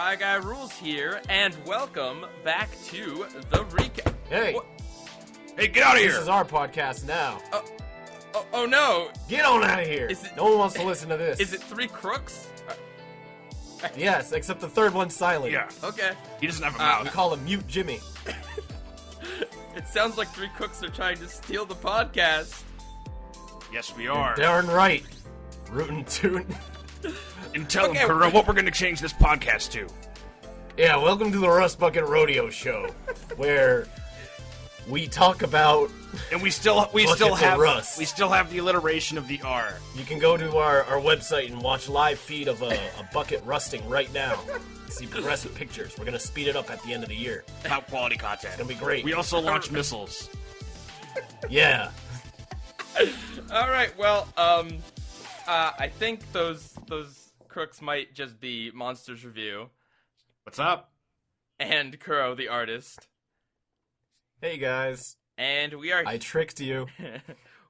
PIEGUYRULZ here, and welcome back to the recap. Hey! Hey, get out of here! This is our podcast now. Oh no! Get on out of here! No one wants to listen to this. Is it three crooks? Yes, except the third one's silent. Yeah. Okay. He doesn't have a mouth. We call him Mute Jimmy. It sounds like three crooks are trying to steal the podcast. Yes, we are. Darn right. Rootin' tootin'. And tell him, Kuro, what we're going to change this podcast to. Yeah, welcome to the Rust Bucket Rodeo Show, where we talk about And we still have rust. we still have the alliteration of the R. You can go to our website and watch live feed of a bucket rusting right now. See progressive pictures. We're gonna speed it up at the end of the year. Top quality content. It's gonna be great. We also launch missiles. Yeah. All right. Well, I think those crooks might just be MonstersReview What's up? and Kuro the Artist, Hey guys. and we are I tricked you.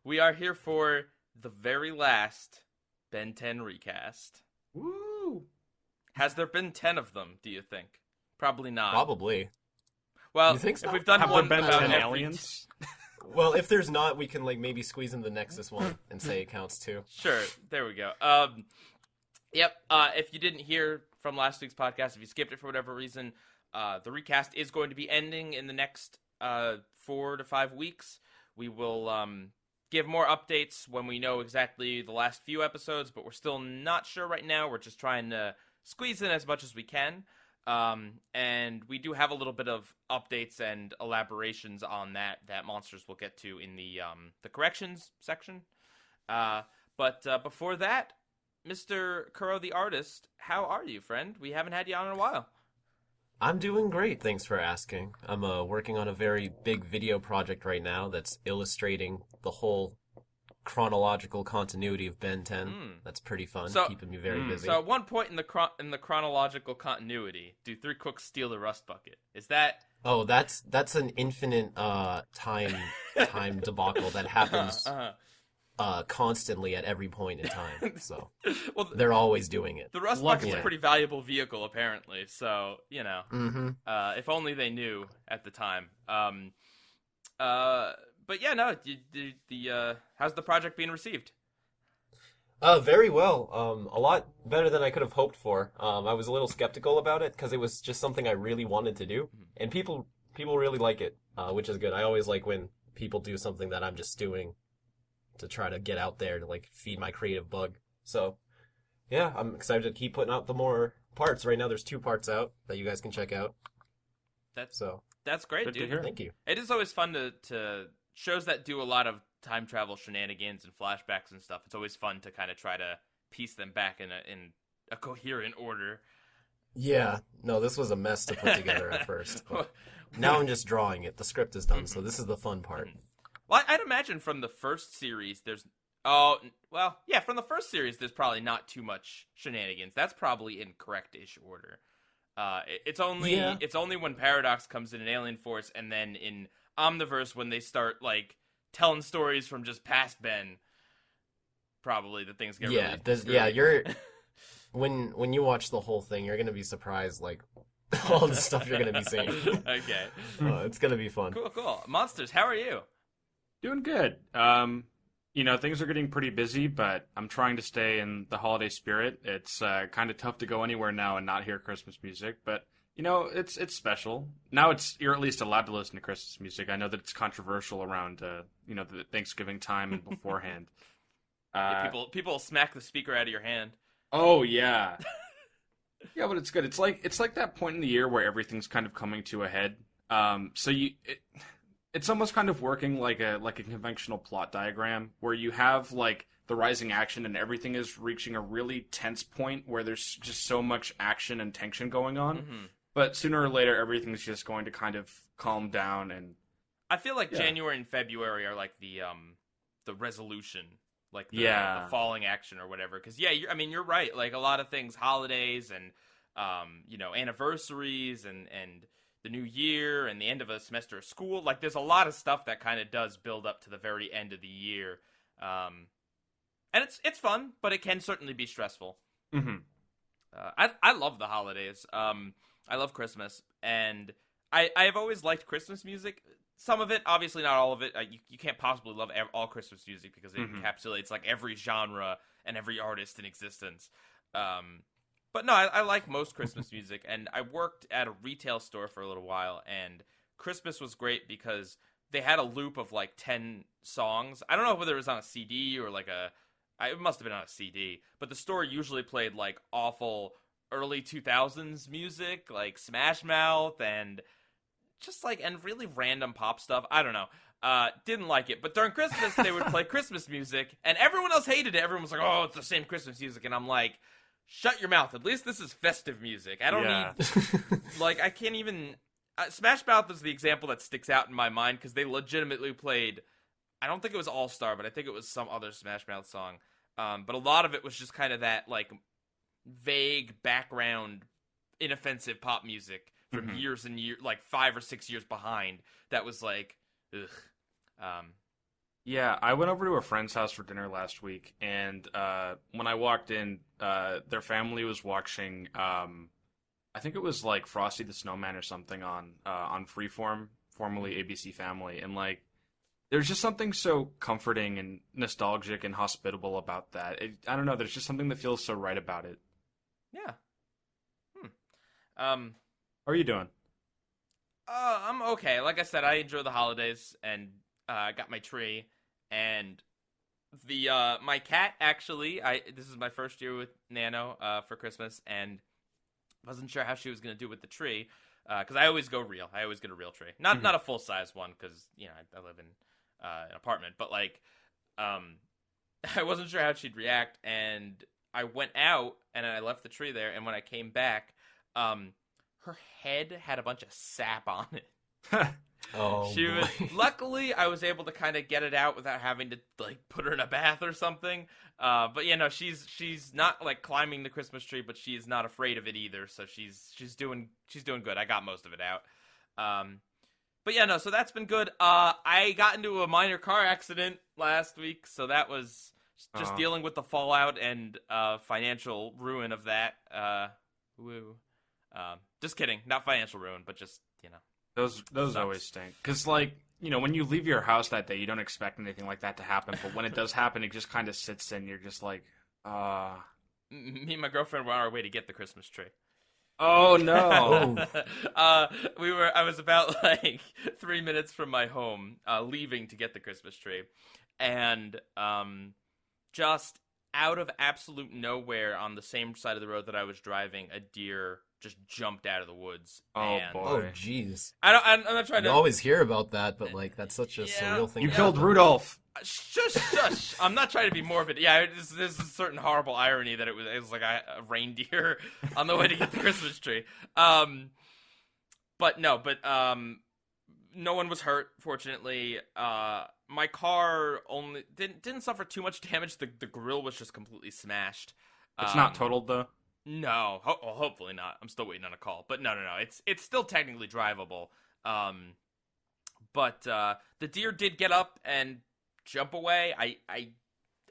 we are here for the very last Ben 10 recast. Woo! Has there been 10 of them, do you think? Probably not. Probably. Well, You think so? if we've done Have one there been about 10 every aliens? Well, if there's not, we can maybe squeeze in the Nexus one and say it counts too. Sure, there we go. Yep, if you didn't hear from last week's podcast, if you skipped it for whatever reason, the recast is going to be ending in the next 4 to 5 weeks. We will give more updates when we know exactly the last few episodes, but we're still not sure right now. We're just trying to squeeze in as much as we can. And we do have a little bit of updates and elaborations on that Monsters will get to in the corrections section. But before that, Mr. Kuro the Artist, how are you, friend? We haven't had you on in a while. I'm doing great, thanks for asking. I'm working on a very big video project right now that's illustrating the whole chronological continuity of Ben 10. That's pretty fun, keeping me very busy. So at one point in the chronological continuity, do three crooks steal the rust bucket? Is that... Oh, that's an infinite time debacle that happens constantly at every point in time. So well, they're always doing it. The rust bucket's a pretty valuable vehicle, apparently. So, you know, if only they knew at the time. But yeah, no. How's the project being received? Very well. A lot better than I could have hoped for. I was a little skeptical about it because it was just something I really wanted to do, and people really like it, which is good. I always like when people do something that I'm just doing to try to get out there to feed my creative bug. So, yeah, I'm excited to keep putting out the more parts. Right now, there's 2 parts out that you guys can check out. That's great, Good to dude. hear. Thank you. It is always fun to shows that do a lot of time travel shenanigans and flashbacks and stuff. It's always fun to kind of try to piece them back in a coherent order. Yeah, no, this was a mess to put together at first. But now I'm just drawing it. The script is done, so this is the fun part. Well, I'd imagine from the first series, there's from the first series, there's probably not too much shenanigans. That's probably in correct-ish order. It's only when Paradox comes in an alien force, and then in Omniverse when they start telling stories from just past Ben, probably the things get really you're when you watch the whole thing, you're gonna be surprised all the stuff you're gonna be seeing. Okay, it's gonna be fun. Cool. Monsters, how are you? Doing good. Things are getting pretty busy, but I'm trying to stay in the holiday spirit. It's kind of tough to go anywhere now and not hear Christmas music, but it's special. Now you're at least allowed to listen to Christmas music. I know that it's controversial around the Thanksgiving time and beforehand. People smack the speaker out of your hand. Oh yeah. Yeah, but it's good. It's like that point in the year where everything's kind of coming to a head. It's almost kind of working like a conventional plot diagram where you have the rising action and everything is reaching a really tense point where there's just so much action and tension going on. Mm-hmm. But sooner or later, everything's just going to kind of calm down. And I feel like January and February are the resolution, the falling action or whatever. Because you're right. A lot of things, holidays and anniversaries and the new year and the end of a semester of school. There's a lot of stuff that kind of does build up to the very end of the year. And it's fun, but it can certainly be stressful. Mm-hmm. I love the holidays. I love Christmas, and I've always liked Christmas music. Some of it, obviously not all of it. You can't possibly love all Christmas music because it encapsulates like every genre and every artist in existence. But no, I like most Christmas music, and I worked at a retail store for a little while, and Christmas was great because they had a loop of like 10 songs. I don't know whether it was on a CD or like it must have been on a CD, but the store usually played like awful early 2000s music, like Smash Mouth and just like, and really random pop stuff. I don't know. Didn't like it. But during Christmas, they would play Christmas music, and everyone else hated it. Everyone was like, oh, it's the same Christmas music. And I'm like, shut your mouth. At least this is festive music. I don't need, like, I can't even, Smash Mouth is the example that sticks out in my mind because they legitimately played, I don't think it was All Star, but I think it was some other Smash Mouth song. But a lot of it was just kind of that, like, vague background, inoffensive pop music from years and years, like 5 or 6 years behind. That was like, ugh. Yeah, I went over to a friend's house for dinner last week, and when I walked in, their family was watching, I think it was like Frosty the Snowman or something on Freeform, formerly ABC Family, and like, there's just something so comforting and nostalgic and hospitable about that. I don't know, there's just something that feels so right about it. Yeah. How are you doing? I'm okay. Like I said, I enjoy the holidays, and I got my tree, and the my cat actually. This is my first year with Nano for Christmas, and wasn't sure how she was gonna do with the tree because I always go real. I always get a real tree, not a full size one because I live in an apartment, but like I wasn't sure how she'd react, and I went out and I left the tree there, and when I came back, her head had a bunch of sap on it. Oh, she was luckily I was able to kind of get it out without having to like put her in a bath or something. But she's not like climbing the Christmas tree, but she's not afraid of it either. So she's doing good. I got most of it out. But yeah, no, so that's been good. I got into a minor car accident last week, so that was just dealing with the fallout and financial ruin of that. Woo. Just kidding, not financial ruin, but just those sucks. Always stink. Because like when you leave your house that day, you don't expect anything like that to happen. But when it does happen, it just kind of sits in. You're just like, Me and my girlfriend were on our way to get the Christmas tree. Oh no! I was about like 3 minutes from my home, leaving to get the Christmas tree, and just out of absolute nowhere on the same side of the road that I was driving, a deer just jumped out of the woods. Oh boy! Oh jeez! I'm not trying to. You always hear about that, but like that's such a surreal thing. You killed Rudolph. Shush! I'm not trying to be morbid. Yeah, there's a certain horrible irony that it was like a reindeer on the way to get the Christmas tree. But no one was hurt. Fortunately, my car only didn't suffer too much damage. The grill was just completely smashed. It's not totaled though. No, hopefully not. I'm still waiting on a call. But no. It's still technically drivable. But the deer did get up and jump away. I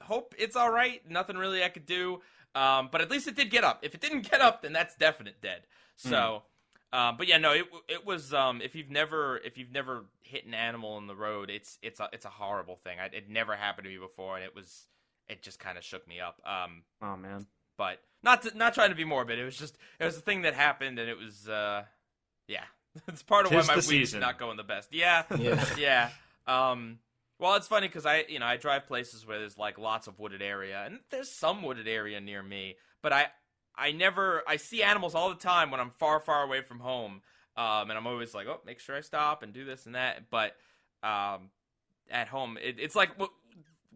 hope it's all right. Nothing really I could do. But at least it did get up. If it didn't get up, then that's definite dead. So, but yeah, no, it was. If you've never hit an animal in the road, it's a horrible thing. It never happened to me before, and it just kind of shook me up. Oh man. But not trying to be morbid. It was a thing that happened, and it was yeah. It's part of why my week's not going the best. Yeah. Well, it's funny because I drive places where there's like lots of wooded area, and there's some wooded area near me, but I see animals all the time when I'm far away from home, and I'm always like, oh, make sure I stop and do this and that. But at home, it's like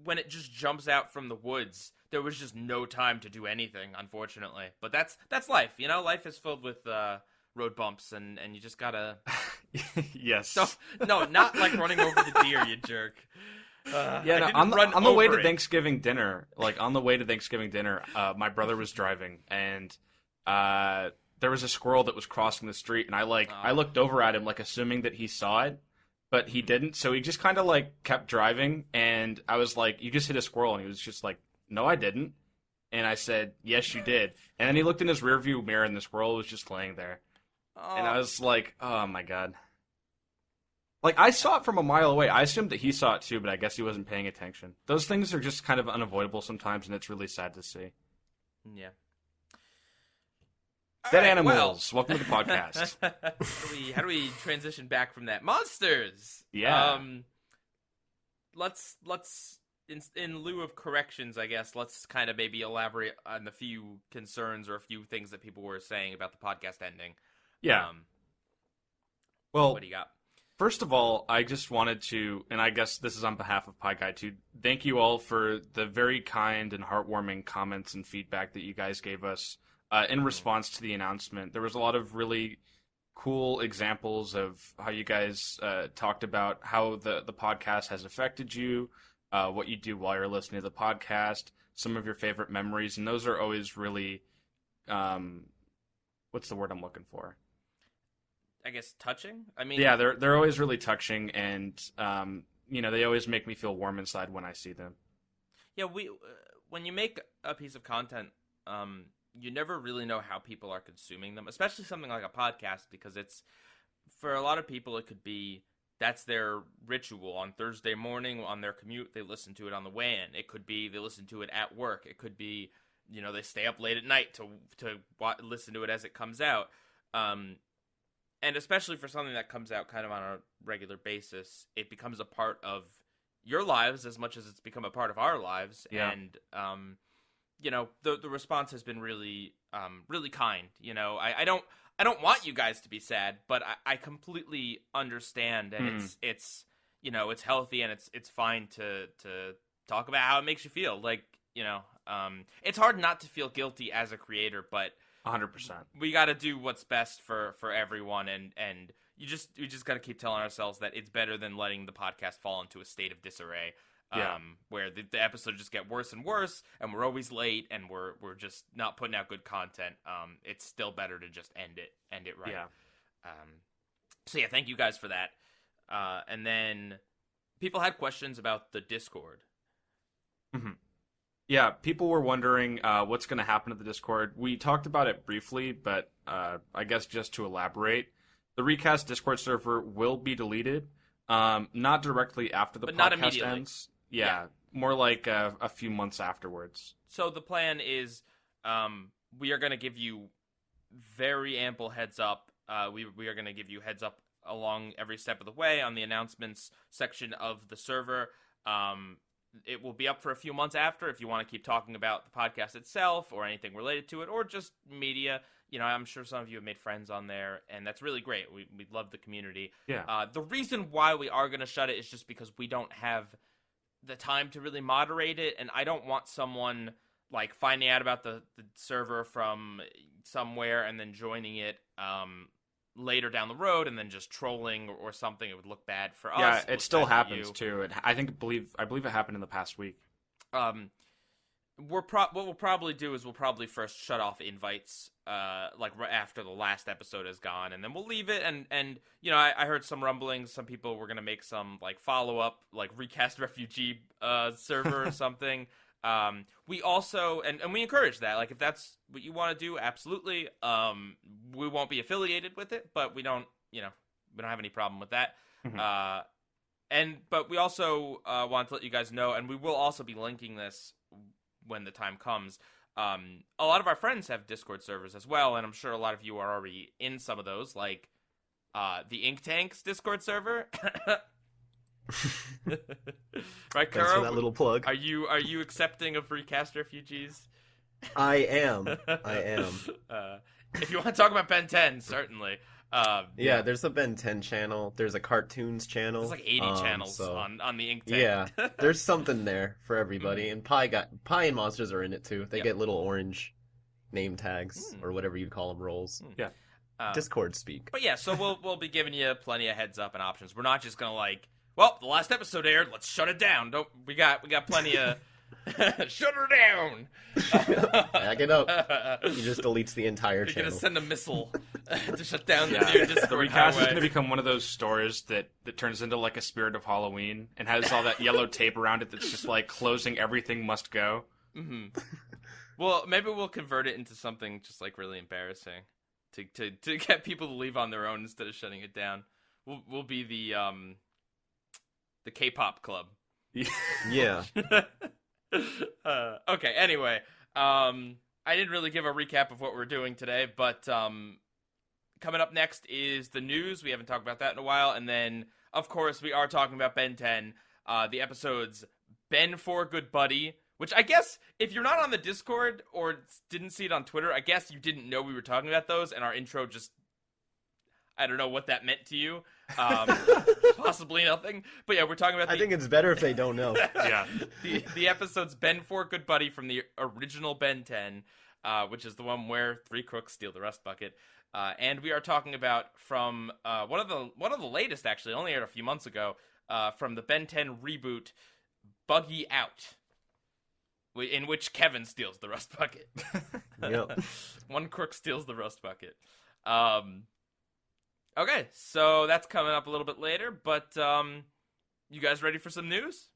when it just jumps out from the woods. There was just no time to do anything, unfortunately. But that's life, Life is filled with road bumps, and you just gotta. Yes. So, no, not like running over the deer, you jerk. On the way to Thanksgiving dinner, my brother was driving, and there was a squirrel that was crossing the street, and I looked over at him, like assuming that he saw it, but he didn't. So he just kind of like kept driving, and I was like, "You just hit a squirrel," and he was just like, "No, I didn't." And I said, yes, you did. And then he looked in his rearview mirror, and the squirrel was just laying there. Oh. And I was like, oh, my God. Like, I saw it from a mile away. I assumed that he saw it, too, but I guess he wasn't paying attention. Those things are just kind of unavoidable sometimes, and it's really sad to see. Yeah. Dead animals. Welcome to the podcast. How do we transition back from that? Monsters. Yeah. Let's in lieu of corrections, I guess, let's kind of maybe elaborate on the few concerns or a few things that people were saying about the podcast ending. Yeah. Well, what do you got? First of all, I just wanted to, and I guess this is on behalf of Pieguy too, thank you all for the very kind and heartwarming comments and feedback that you guys gave us in response to the announcement. There was a lot of really cool examples of how you guys talked about how the podcast has affected you, what you do while you're listening to the podcast, some of your favorite memories, and those are always really, what's the word I'm looking for? I guess touching? I mean, yeah, they're always really touching, and they always make me feel warm inside when I see them. Yeah, when you make a piece of content, you never really know how people are consuming them, especially something like a podcast, because it's, for a lot of people, it could be that's their ritual on Thursday morning on their commute. They listen to it on the way in. It could be they listen to it at work. It could be, they stay up late at night to listen to it as it comes out. And especially for something that comes out kind of on a regular basis, it becomes a part of your lives as much as it's become a part of our lives. Yeah. And, the response has been really, really kind. I don't want you guys to be sad, but I completely understand, and it's healthy, and it's fine to talk about how it makes you feel. Like, it's hard not to feel guilty as a creator, but 100%. we got to do what's best for everyone, and we just got to keep telling ourselves that it's better than letting the podcast fall into a state of disarray, where the episodes just get worse and worse, and we're always late, and we're just not putting out good content. It's still better to just end it right. Yeah. So yeah, thank you guys for that. And then people had questions about the Discord. Mm-hmm. Yeah, people were wondering what's going to happen to the Discord. We talked about it briefly, but I guess just to elaborate, the Recast Discord server will be deleted, not directly after the But podcast not immediately. ends. Yeah, more like a few months afterwards. So the plan is we are going to give you very ample heads up. We are going to give you heads up along every step of the way on the announcements section of the server. It will be up for a few months after if you want to keep talking about the podcast itself or anything related to it, or just media. I'm sure some of you have made friends on there, and that's really great. We love the community. Yeah. The reason why we are going to shut it is just because we don't have the time to really moderate it, and I don't want someone like finding out about the server from somewhere and then joining it later down the road and then just trolling or something. It would look bad for us. Yeah, it still happens you. too. I believe it happened in the past week. What we'll probably do is we'll probably first shut off invites, like right after the last episode is gone, and then we'll leave it. And I heard some rumblings. Some people were gonna make some like follow up, like Recast Refugee server or something. We also and we encourage that. Like if that's what you want to do, absolutely. We won't be affiliated with it, but we don't have any problem with that. Mm-hmm. But we also want to let you guys know, and we will also be linking this when the time comes. A lot of our friends have Discord servers as well, and I'm sure a lot of you are already in some of those, like the Ink Tanks Discord server. Right, Kuro? Thanks for that little plug. Are you accepting of Recast Refugees? I am. If you want to talk about Ben 10, certainly. Yeah, there's a Ben 10 channel. There's a cartoons channel. There's like 80 channels on the Ink Tank. Yeah, there's something there for everybody. And Pie and Monsters are in it too. They get little orange name tags or whatever you call them, roles. Yeah. Discord speak. But yeah, so we'll be giving you plenty of heads up and options. We're not just gonna like, well, the last episode aired, let's shut it down. We got plenty of shut her down. Back it up. He just deletes the entire channel. You're gonna send a missile to shut down the Yeah. new Discord The Recast is highway. going to become one of those stores that turns into like a Spirit of Halloween and has all that yellow tape around it that's just like closing everything must go. Mm-hmm. Well, maybe we'll convert it into something just like really embarrassing to get people to leave on their own instead of shutting it down. We'll be the K-pop club. Yeah. Okay. Anyway, I didn't really give a recap of what we're doing today, but coming up next is the news. We haven't talked about that in a while, and then of course we are talking about Ben 10. The episode's Ben 4 Good Buddy, which I guess if you're not on the Discord or didn't see it on Twitter, I guess you didn't know we were talking about those, and our intro just, I don't know what that meant to you. Possibly nothing. But yeah, we're talking about I think it's better if they don't know. Yeah. the episode's Ben 4 Good Buddy from the original Ben 10, which is the one where 3 crooks steal the rust bucket. And we are talking about from one of the latest, actually, only aired a few months ago, from the Ben 10 reboot, Buggy Out, in which Kevin steals the rust bucket. Yep. One crook steals the rust bucket. Okay, so that's coming up a little bit later, but you guys ready for some news?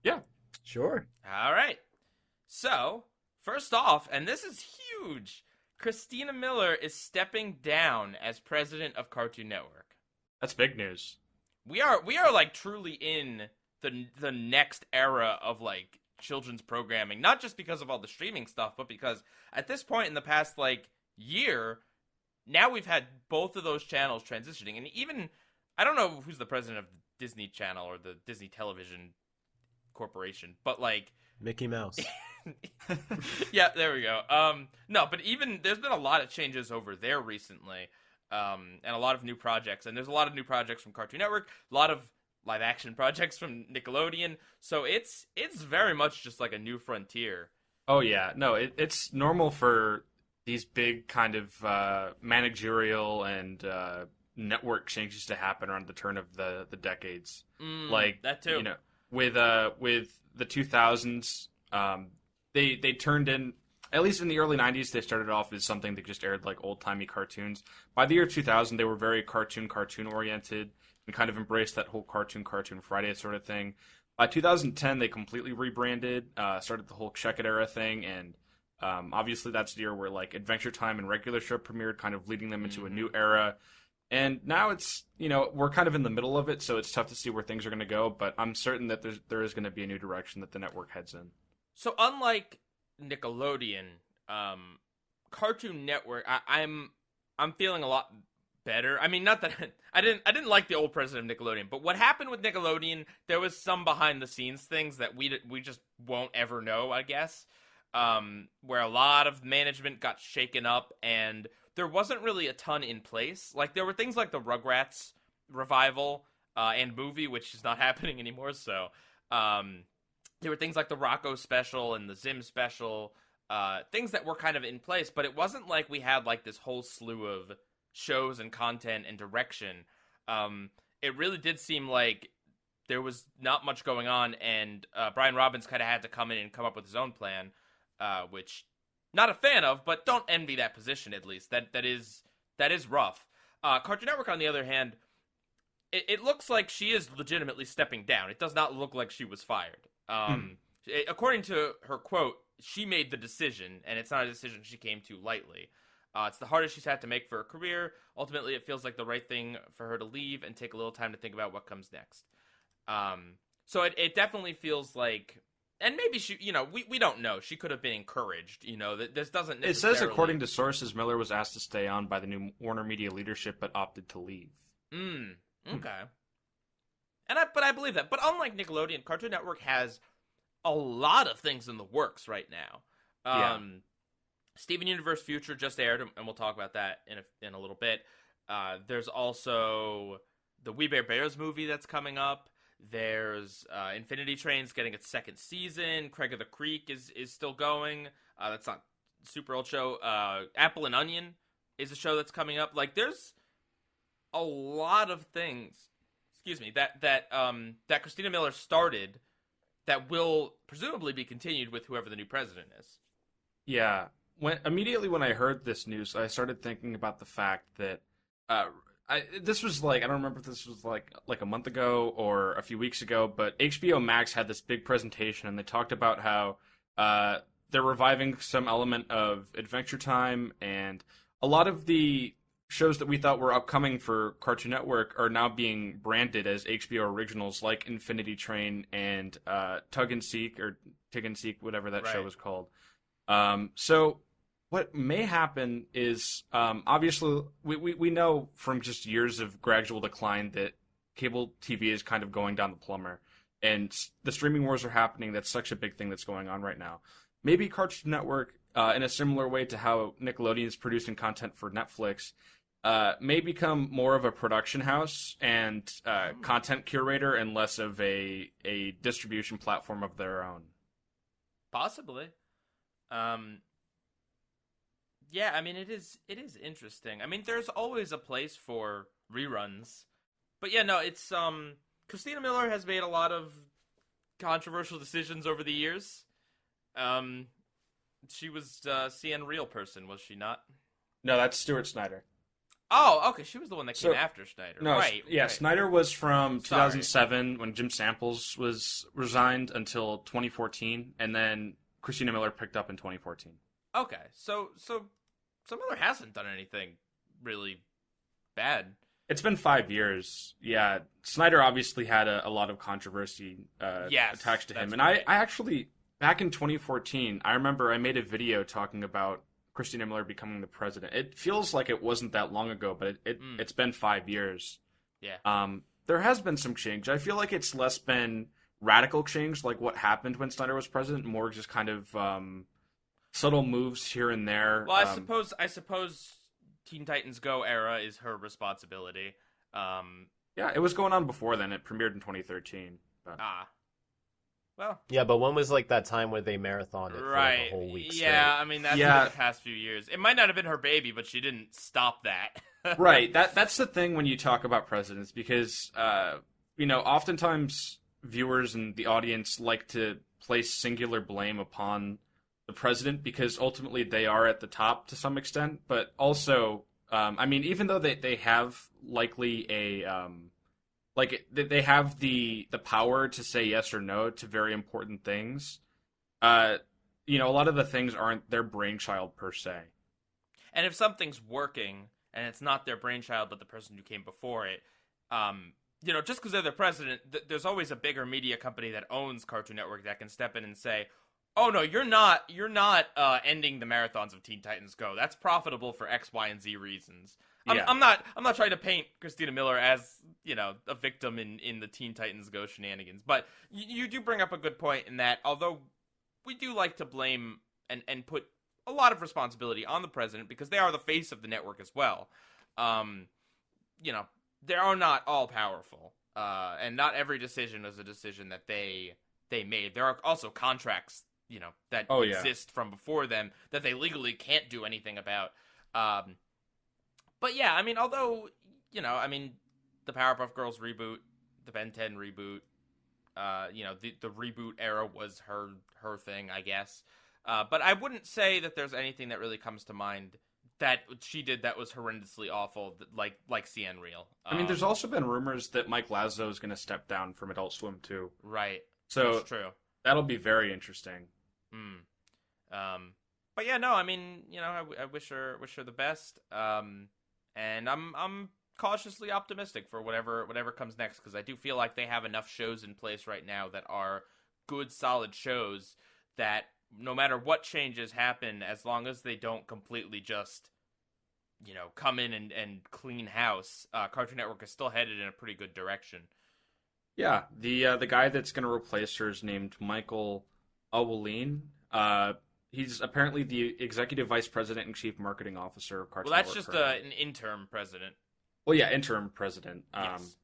Yeah. Sure. All right. So, first off, and this is huge, Christina Miller is stepping down as president of Cartoon Network. That's big news. We are like truly in the next era of like children's programming, not just because of all the streaming stuff, but because at this point in the past like year, now we've had both of those channels transitioning, and even I don't know who's the president of Disney Channel or the Disney Television Corporation, but like Mickey Mouse. Yeah, there we go. No, but even there's been a lot of changes over there recently, and a lot of new projects, and there's a lot of new projects from Cartoon Network, a lot of live action projects from Nickelodeon. So it's very much just like a new frontier. Oh yeah, no, it's normal for these big kind of managerial and network changes to happen around the turn of the decades. Like that too. You know, with the 2000s, they turned in, at least in the early 90s, they started off as something that just aired like old-timey cartoons. By the year 2000, they were very cartoon oriented and kind of embraced that whole Cartoon Friday sort of thing. By 2010, they completely rebranded, started the whole Check It era thing, and obviously that's the year where like Adventure Time and Regular Show premiered, kind of leading them into a new era. And now it's, you know, we're kind of in the middle of it, so it's tough to see where things are going to go, but I'm certain that there is going to be a new direction that the network heads in. So unlike Nickelodeon, Cartoon Network, I'm feeling a lot better. I mean, not that I didn't like the old president of Nickelodeon, but what happened with Nickelodeon, there was some behind the scenes things that we just won't ever know, I guess. Where a lot of management got shaken up and there wasn't really a ton in place. Like there were things like the Rugrats revival and movie, which is not happening anymore. So there were things like the Rocco special and the Zim special, things that were kind of in place, but it wasn't like we had like this whole slew of shows and content and direction. It really did seem like there was not much going on, and Brian Robbins kind of had to come in and come up with his own plan, which not a fan of, but don't envy that position. At least that is rough. Cartoon Network, on the other hand, it looks like she is legitimately stepping down. It does not look like she was fired. According to her quote, she made the decision, and it's not a decision she came to lightly. It's the hardest she's had to make for her career. Ultimately, it feels like the right thing for her to leave and take a little time to think about what comes next. So it definitely feels like, and maybe she, you know, we don't know. She could have been encouraged, you know, that this doesn't necessarily... It says, according to sources, Miller was asked to stay on by the new Warner Media leadership, but opted to leave. Okay. But I believe that. But unlike Nickelodeon, Cartoon Network has a lot of things in the works right now. Steven Universe Future just aired, and we'll talk about that in a little bit. There's also the We Bare Bears movie that's coming up. There's Infinity Train's getting its second season. Craig of the Creek is still going. That's not a super old show. Apple and Onion is a show that's coming up. Like, there's a lot of things, that Christina Miller started that will presumably be continued with whoever the new president is. Yeah. Immediately when I heard this news, I started thinking about the fact that this was like, I don't remember if this was like a month ago or a few weeks ago, but HBO Max had this big presentation and they talked about how they're reviving some element of Adventure Time, and a lot of the shows that we thought were upcoming for Cartoon Network are now being branded as HBO originals, like Infinity Train and Tug and Seek, or Tig and Seek, whatever that show was called. So what may happen is, obviously, we know from just years of gradual decline that cable TV is kind of going down the plumber, and the streaming wars are happening. That's such a big thing that's going on right now. Maybe Cartoon Network, in a similar way to how Nickelodeon is producing content for Netflix, may become more of a production house and content curator and less of a distribution platform of their own. Possibly. Yeah, I mean, it is interesting. I mean, there's always a place for reruns. But yeah, no, it's, Christina Miller has made a lot of controversial decisions over the years. She was CN Real person, was she not? No, that's Stuart Snyder. Oh, okay, she was the one that came after Snyder. No, right. Snyder was from 2007 when Jim Samples was resigned until 2014, and then Christina Miller picked up in 2014. Okay, so Miller hasn't done anything really bad. It's been 5 years. Yeah, Snyder obviously had a lot of controversy attached to him. And I actually, back in 2014, I remember I made a video talking about Christina Miller becoming the president. It feels like it wasn't that long ago, but it's been 5 years. Yeah. There has been some change. I feel like it's less been radical change, like what happened when Snyder was president, more just kind of subtle moves here and there. Well, I suppose Teen Titans Go era is her responsibility. Yeah, it was going on before then. It premiered in 2013. But... Well. Yeah, but when was like that time where they marathoned it for like a whole week straight? Yeah, I mean, that's been the past few years. It might not have been her baby, but she didn't stop that. Right. That's the thing when you talk about presidents, because, oftentimes viewers and the audience like to place singular blame upon the president because ultimately they are at the top to some extent. But also, even though they have likely they have the power to say yes or no to very important things, a lot of the things aren't their brainchild per se. And if something's working and it's not their brainchild but the person who came before it, just because they're the president, there's always a bigger media company that owns Cartoon Network that can step in and say, "Oh no, you're not ending the marathons of Teen Titans Go. That's profitable for X, Y, and Z reasons." I'm not trying to paint Christina Miller as, a victim in the Teen Titans Go shenanigans, but you do bring up a good point in that although we do like to blame and put a lot of responsibility on the president because they are the face of the network as well. They are not all powerful, and not every decision is a decision that they made. There are also contracts, that exist from before them that they legally can't do anything about. But yeah, I mean, although, the Powerpuff Girls reboot, the Ben 10 reboot, the reboot era was her thing, I guess. But I wouldn't say that there's anything that really comes to mind that she did that was horrendously awful, like CN Real. There's also been rumors that Mike Lazo is going to step down from Adult Swim too. Right. So that's true. That'll be very interesting. But yeah, no, I wish her the best. And I'm cautiously optimistic for whatever comes next, because I do feel like they have enough shows in place right now that are good, solid shows that no matter what changes happen, as long as they don't completely just, come in and clean house, Cartoon Network is still headed in a pretty good direction. Yeah, the guy that's going to replace her is named Michael Awaleen. He's apparently the executive vice president and chief marketing officer of Cartoon Network. Well, that's just an interim president. Well, yeah, interim president. Yes.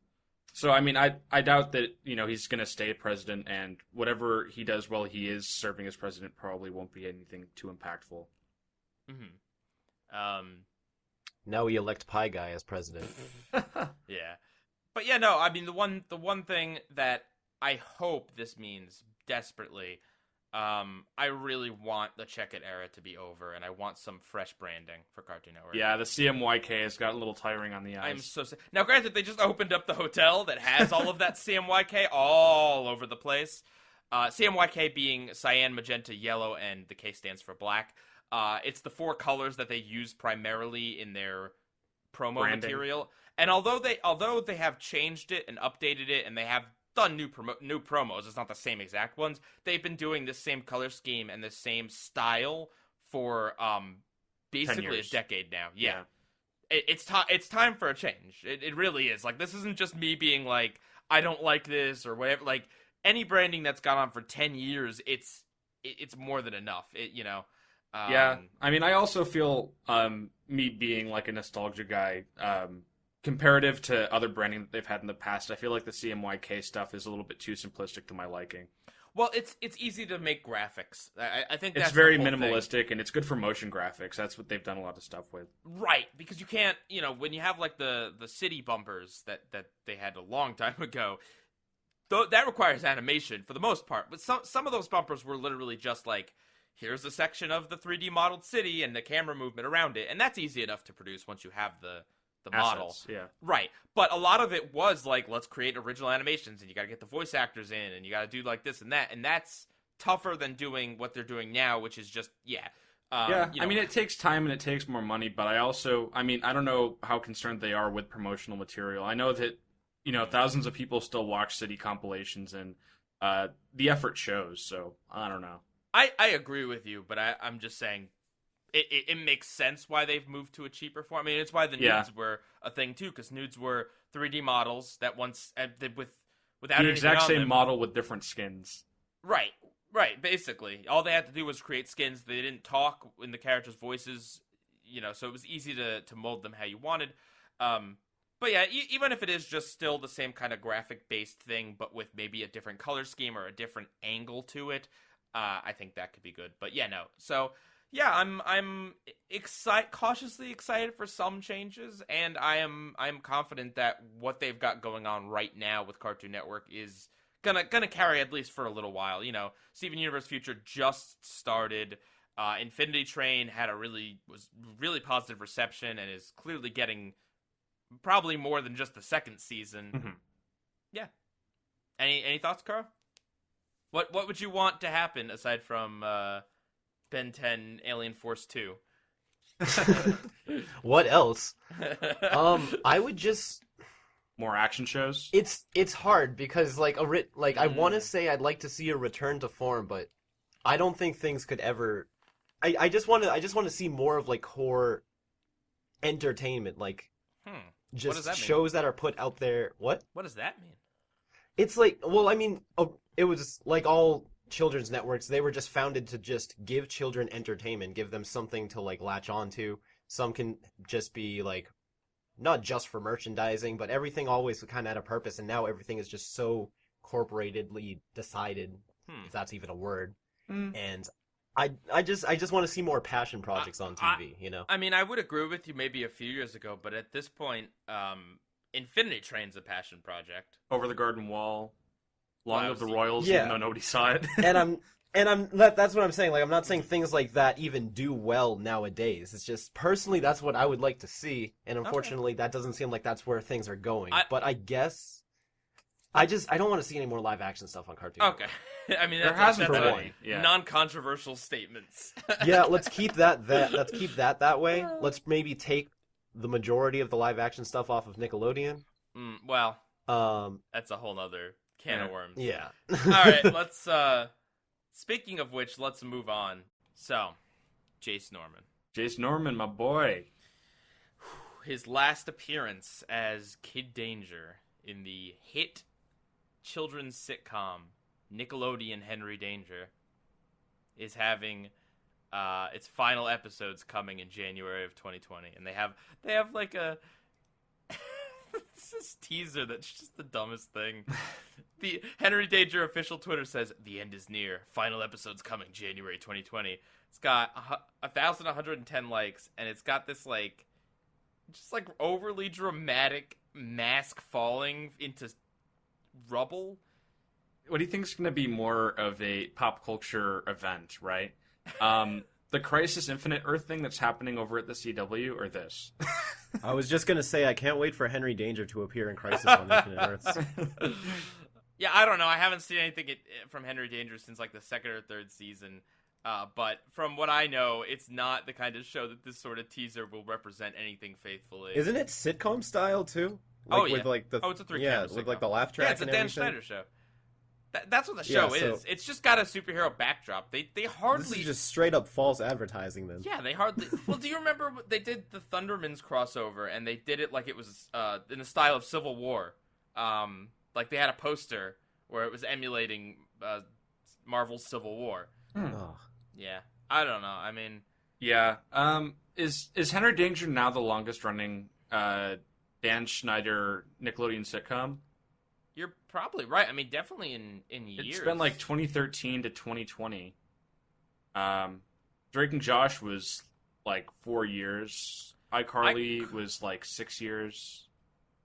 So, I doubt that, he's going to stay president, and whatever he does while he is serving as president probably won't be anything too impactful. Mm-hmm. Now we elect Pieguy as president. Yeah. But yeah, no, the one thing that I hope this means desperately, I really want the Check It era to be over, and I want some fresh branding for Cartoon Network. Yeah, the CMYK has gotten a little tiring on the eyes. I'm so sick. Now, granted, they just opened up the hotel that has all of that CMYK all over the place. CMYK being cyan, magenta, yellow, and the K stands for black. It's the 4 colors that they use primarily in their promo Branding. material. And although they have changed it and updated it, and they have done new promos, it's not the same exact ones. They've been doing the same color scheme and the same style for basically a decade now. Yeah. It's time for a change. It really is. Like, this isn't just me being like, I don't like this or whatever. Like, any branding that's gone on for 10 years, it's more than enough. Yeah, I mean, I also feel me being like a nostalgia guy, comparative to other branding that they've had in the past, I feel like the CMYK stuff is a little bit too simplistic to my liking. Well, it's easy to make graphics. I think that's it's very the whole minimalistic, and it's good for motion graphics. That's what they've done a lot of stuff with. Right, because you can't, when you have like the city bumpers that they had a long time ago, that requires animation for the most part. But some of those bumpers were literally just like, here's a section of the 3D modeled city and the camera movement around it, and that's easy enough to produce once you have the model. Assets, yeah. Right. But a lot of it was like, let's create original animations, and you gotta get the voice actors in, and you gotta do like this and that, and that's tougher than doing what they're doing now, which is just, I mean, it takes time and it takes more money, but I don't know how concerned they are with promotional material. I know that, thousands of people still watch city compilations, and the effort shows, so I don't know. I agree with you, but I'm just saying it makes sense why they've moved to a cheaper form. I mean, it's why the nudes were a thing too, because nudes were 3D models that once without the exact same them. model with different skins. Right. Basically, all they had to do was create skins. They didn't talk in the characters' voices, so it was easy to mold them how you wanted. But yeah, even if it is just still the same kind of graphic-based thing, but with maybe a different color scheme or a different angle to it, I think that could be good. But yeah, no. So yeah, I'm cautiously excited for some changes, and I'm confident that what they've got going on right now with Cartoon Network is gonna carry at least for a little while. Steven Universe Future just started. Infinity Train was really positive reception and is clearly getting probably more than just the second season. Mm-hmm. Yeah. Any thoughts, Carl? What would you want to happen aside from Ben 10 Alien Force 2? What else? I would just more action shows. It's hard because I want to say I'd like to see a return to form, but I don't think things could ever. I just want to see more of like core entertainment, like just shows that are put out there. What does that mean? It's like, well, I mean, it was like all children's networks. They were just founded to just give children entertainment, give them something to like latch onto. Some can just be like, not just for merchandising, but everything always kind of had a purpose. And now everything is just so corporatedly decided, if that's even a word. And I just want to see more passion projects on TV. I mean, I would agree with you maybe a few years ago, but at this point, Infinity Train's a passion project. Over the Garden Wall, Long Live the Royals, even though nobody saw it. That's what I'm saying. Like, I'm not saying things like that even do well nowadays. It's just, personally, that's what I would like to see, and unfortunately, that doesn't seem like that's where things are going. But I guess, I don't want to see any more live action stuff on Cartoon. Okay. I mean, that's non-controversial statements. Yeah, let's keep that that way. Let's maybe take the majority of the live action stuff off of Nickelodeon. That's a whole nother can of worms. Yeah. All right, let's speaking of which, let's move on. So, Jace Norman, my boy. His last appearance as Kid Danger in the hit children's sitcom Nickelodeon Henry Danger is having its final episodes coming in January of 2020, and they have like a this teaser that's just the dumbest thing. The Henry Danger official Twitter says the end is near. Final episodes coming January 2020. It's got 1,110 likes, and it's got this like just like overly dramatic mask falling into rubble. What do you think is going to be more of a pop culture event, right? The Crisis Infinite Earth thing that's happening over at the CW, or this? I was just going to say, I can't wait for Henry Danger to appear in Crisis on Infinite Earths. Yeah, I don't know. I haven't seen anything from Henry Danger since like the second or third season. But from what I know, it's not the kind of show that this sort of teaser will represent anything faithfully. Isn't it sitcom style too? Like, yeah. with like the it's a 3-camera sitcom. with like the laugh track. Yeah, it's a and Dan everything. Schneider show. That's what the show is. It's just got a superhero backdrop. They hardly. This is just straight up false advertising then. Yeah, they hardly. Well, do you remember they did the Thundermans crossover and they did it like it was in the style of Civil War. Like they had a poster where it was emulating Marvel's Civil War. Oh. Yeah, I don't know. I mean, Yeah. Is Henry Danger now the longest running Dan Schneider Nickelodeon sitcom? you're probably right. I mean, definitely in years. It's been like 2013 to 2020. Drake and Josh was like 4 years. iCarly was like 6 years.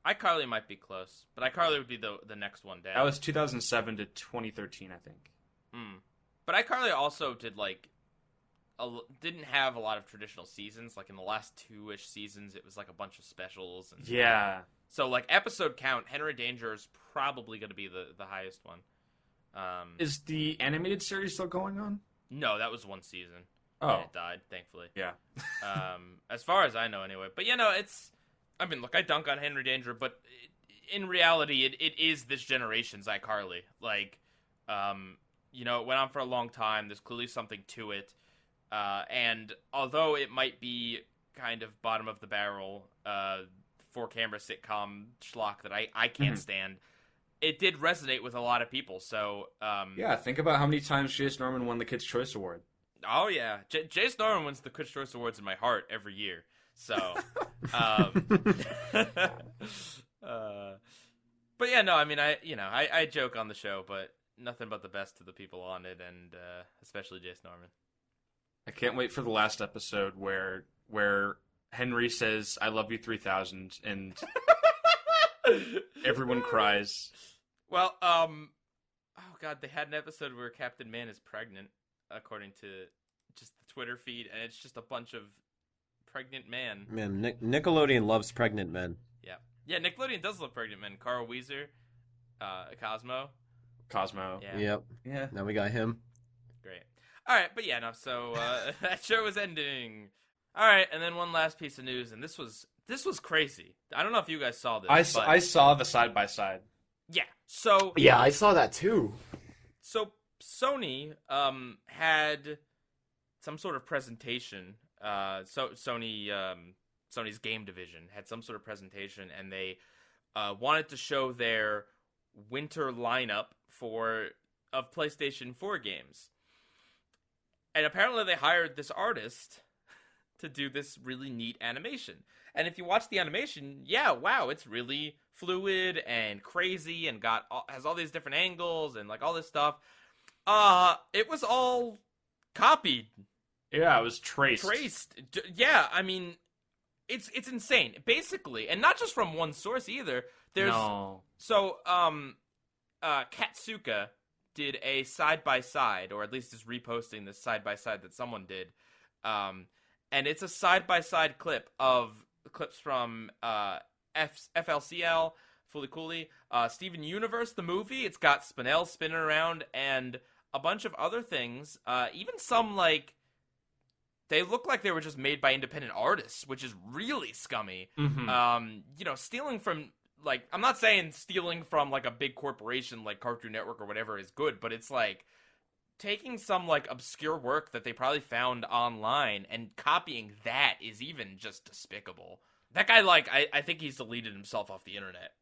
iCarly might be close, but iCarly would be the next one down. That was 2007 to 2013, I think. But iCarly also did like didn't have a lot of traditional seasons. Like in the last 2-ish seasons, it was like a bunch of specials. And Yeah. so like episode count, Henry Danger is probably going to be the highest one. Is the animated series still going on? No, that was one season. Oh. And it died, thankfully. Yeah. As far as I know, anyway. But it's. I mean, look, I dunk on Henry Danger, but in reality, it is this generation's iCarly. Like, it went on for a long time. There's clearly something to it. And although it might be kind of bottom of the barrel, 4-camera sitcom schlock that I can't stand, it did resonate with a lot of people. So, Yeah, think about how many times Jace Norman won the Kids' Choice Award. Oh, yeah. Jace Norman wins the Kids' Choice Awards in my heart every year. So, but yeah, no, I mean, I joke on the show, but nothing but the best to the people on it, and especially Jace Norman. I can't wait for the last episode where Henry says, "I love you 3000," and everyone cries. Well, oh god, they had an episode where Captain Man is pregnant, according to just the Twitter feed, and it's just a bunch of pregnant men. Man, Nickelodeon loves pregnant men. Yeah, Nickelodeon does love pregnant men. Carl Weezer, Cosmo. Yeah. Yep. Yeah. Now we got him. Great. All right, but yeah, no. So that show is ending. All right, and then one last piece of news, and this was crazy. I don't know if you guys saw this. I saw the side by side. Yeah. So Yeah, I saw that too. So Sony had some sort of presentation. Sony's game division had some sort of presentation, and they wanted to show their winter lineup of PlayStation 4 games. And apparently they hired this artist to do this really neat animation. And if you watch the animation, yeah, wow, it's really fluid and crazy and has all these different angles and like all this stuff. It was all copied. Yeah, it was traced. Yeah, I mean, it's insane, basically, and not just from one source either. So Katsuka did a side-by-side, or at least is reposting this side-by-side that someone did. And it's a side-by-side clip of clips from FLCL, Fully Cooley, Steven Universe, the movie. It's got Spinel spinning around, and a bunch of other things. Even some, like, they look like they were just made by independent artists, which is really scummy. Mm-hmm. Stealing from, like, I'm not saying stealing from, like, a big corporation like Cartoon Network or whatever is good, but it's, like, taking some, like, obscure work that they probably found online and copying that is even just despicable. That guy, like, I think he's deleted himself off the internet.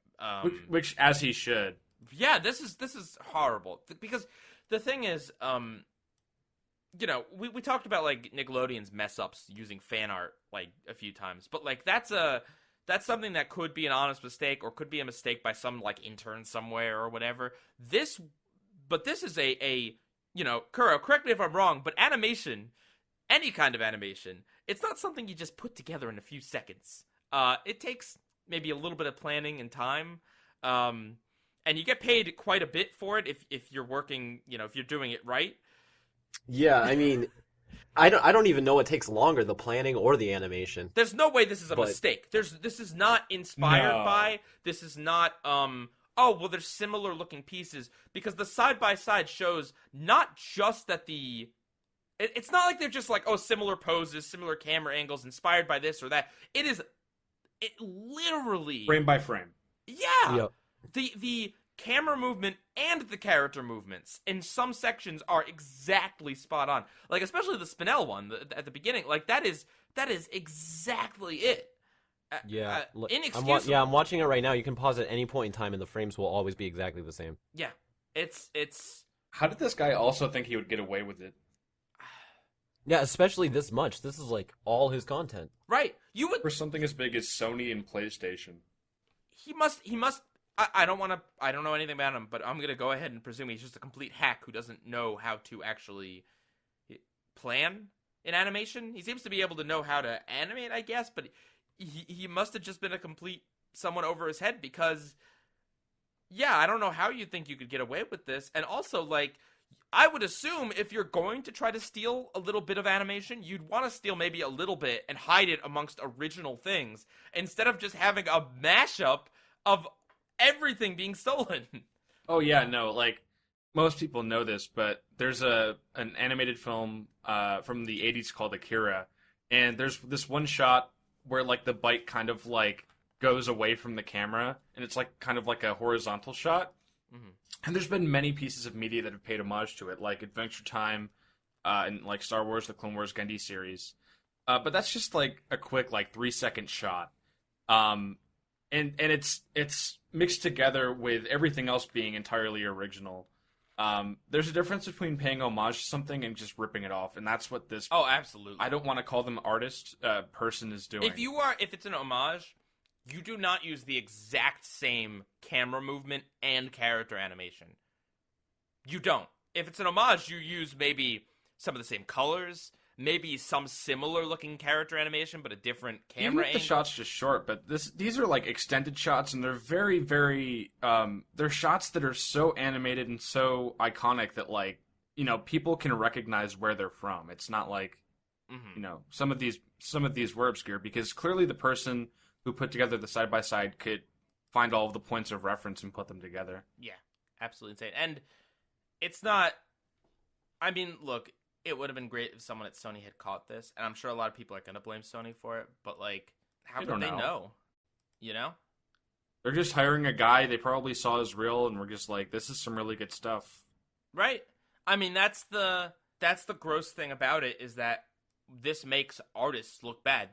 Which, as he should. Yeah, this is horrible. Because the thing is, we talked about, like, Nickelodeon's mess-ups using fan art, like, a few times. But, like, that's something that could be an honest mistake or could be a mistake by some, like, intern somewhere or whatever. This is a Kuro, correct me if I'm wrong, but animation, any kind of animation, it's not something you just put together in a few seconds. It takes maybe a little bit of planning and time. And you get paid quite a bit for it if you're working, if you're doing it right. Yeah, I mean, I don't even know what takes longer, the planning or the animation. There's no way this is a mistake. This is not inspired by. This is not oh, well, they're similar looking pieces, because the side-by-side shows not just that it's not like they're just like, oh, similar poses, similar camera angles, inspired by this or that. It literally... Frame by frame. Yeah! Yep. The camera movement and the character movements in some sections are exactly spot on. Like, especially the Spinel one at the beginning. Like, that is exactly it. Yeah. Inexcusable. I'm watching it right now. You can pause at any point in time and the frames will always be exactly the same. Yeah. It's... How did this guy also think he would get away with it? Yeah, especially this much. This is like all his content. Right. You would... For something as big as Sony and PlayStation. He must... I don't know anything about him, but I'm going to go ahead and presume he's just a complete hack who doesn't know how to actually plan in animation. He seems to be able to know how to animate, I guess, but he must have just been a complete someone over his head, because, yeah, I don't know how you think you could get away with this. And also, like, I would assume if you're going to try to steal a little bit of animation, you'd want to steal maybe a little bit and hide it amongst original things, instead of just having a mashup of everything being stolen. Oh yeah, no, like, most people know this, but there's an animated film from the 80s called Akira, and there's this one shot where, like, the bite kind of, like, goes away from the camera, and it's, like, kind of like a horizontal shot. Mm-hmm. And there's been many pieces of media that have paid homage to it, like Adventure Time, and, like, Star Wars, the Clone Wars Gundam series. But that's just, like, a quick, like, 3-second shot. And it's mixed together with everything else being entirely original. There's a difference between paying homage to something and just ripping it off, and that's what this... Oh, absolutely. I don't want to call them artist, person is doing. If it's an homage, you do not use the exact same camera movement and character animation. You don't. If it's an homage, you use maybe some of the same colors, maybe some similar looking character animation, but a different camera angle. Even if angle. the shot's just short, but these are like extended shots, and they're very, very, they're shots that are so animated and so iconic that, like, you know, people can recognize where they're from. It's not like, you know, some of these were obscure, because clearly the person who put together the side-by-side could find all of the points of reference and put them together. Yeah, absolutely insane. And it's not, I mean, look, it would have been great if someone at Sony had caught this, and I'm sure a lot of people are going to blame Sony for it, but, like, how could they know? You know? They're just hiring a guy they probably saw as real, and we're just like, this is some really good stuff. Right. I mean, that's the gross thing about it, is that this makes artists look bad.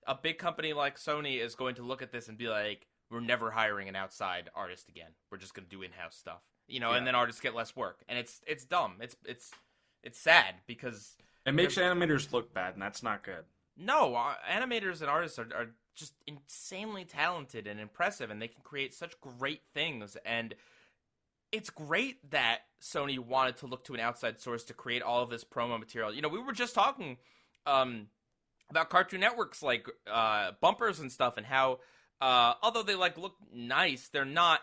A big company like Sony is going to look at this and be like, we're never hiring an outside artist again. We're just going to do in-house stuff. You know, and then artists get less work. And it's dumb. It's sad, because it makes animators look bad, and that's not good. No, animators and artists are just insanely talented and impressive, and they can create such great things. And it's great that Sony wanted to look to an outside source to create all of this promo material. You know, we were just talking about Cartoon Network's, like, bumpers and stuff, and how although they, like, look nice, they're not,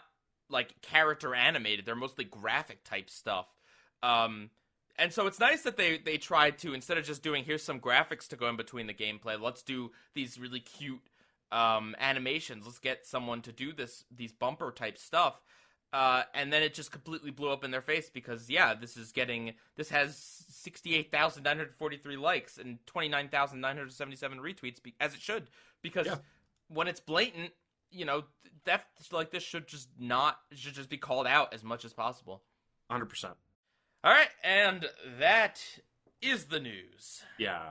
like, character animated. They're mostly graphic type stuff. And so it's nice that they tried to, instead of just doing, here's some graphics to go in between the gameplay, let's do these really cute animations. Let's get someone to do these bumper type stuff. And then it just completely blew up in their face, because, yeah, this has 68,943 likes and 29,977 retweets, as it should. Because when it's blatant, you know, theft like this should just be called out as much as possible. 100%. All right, and that is the news. Yeah.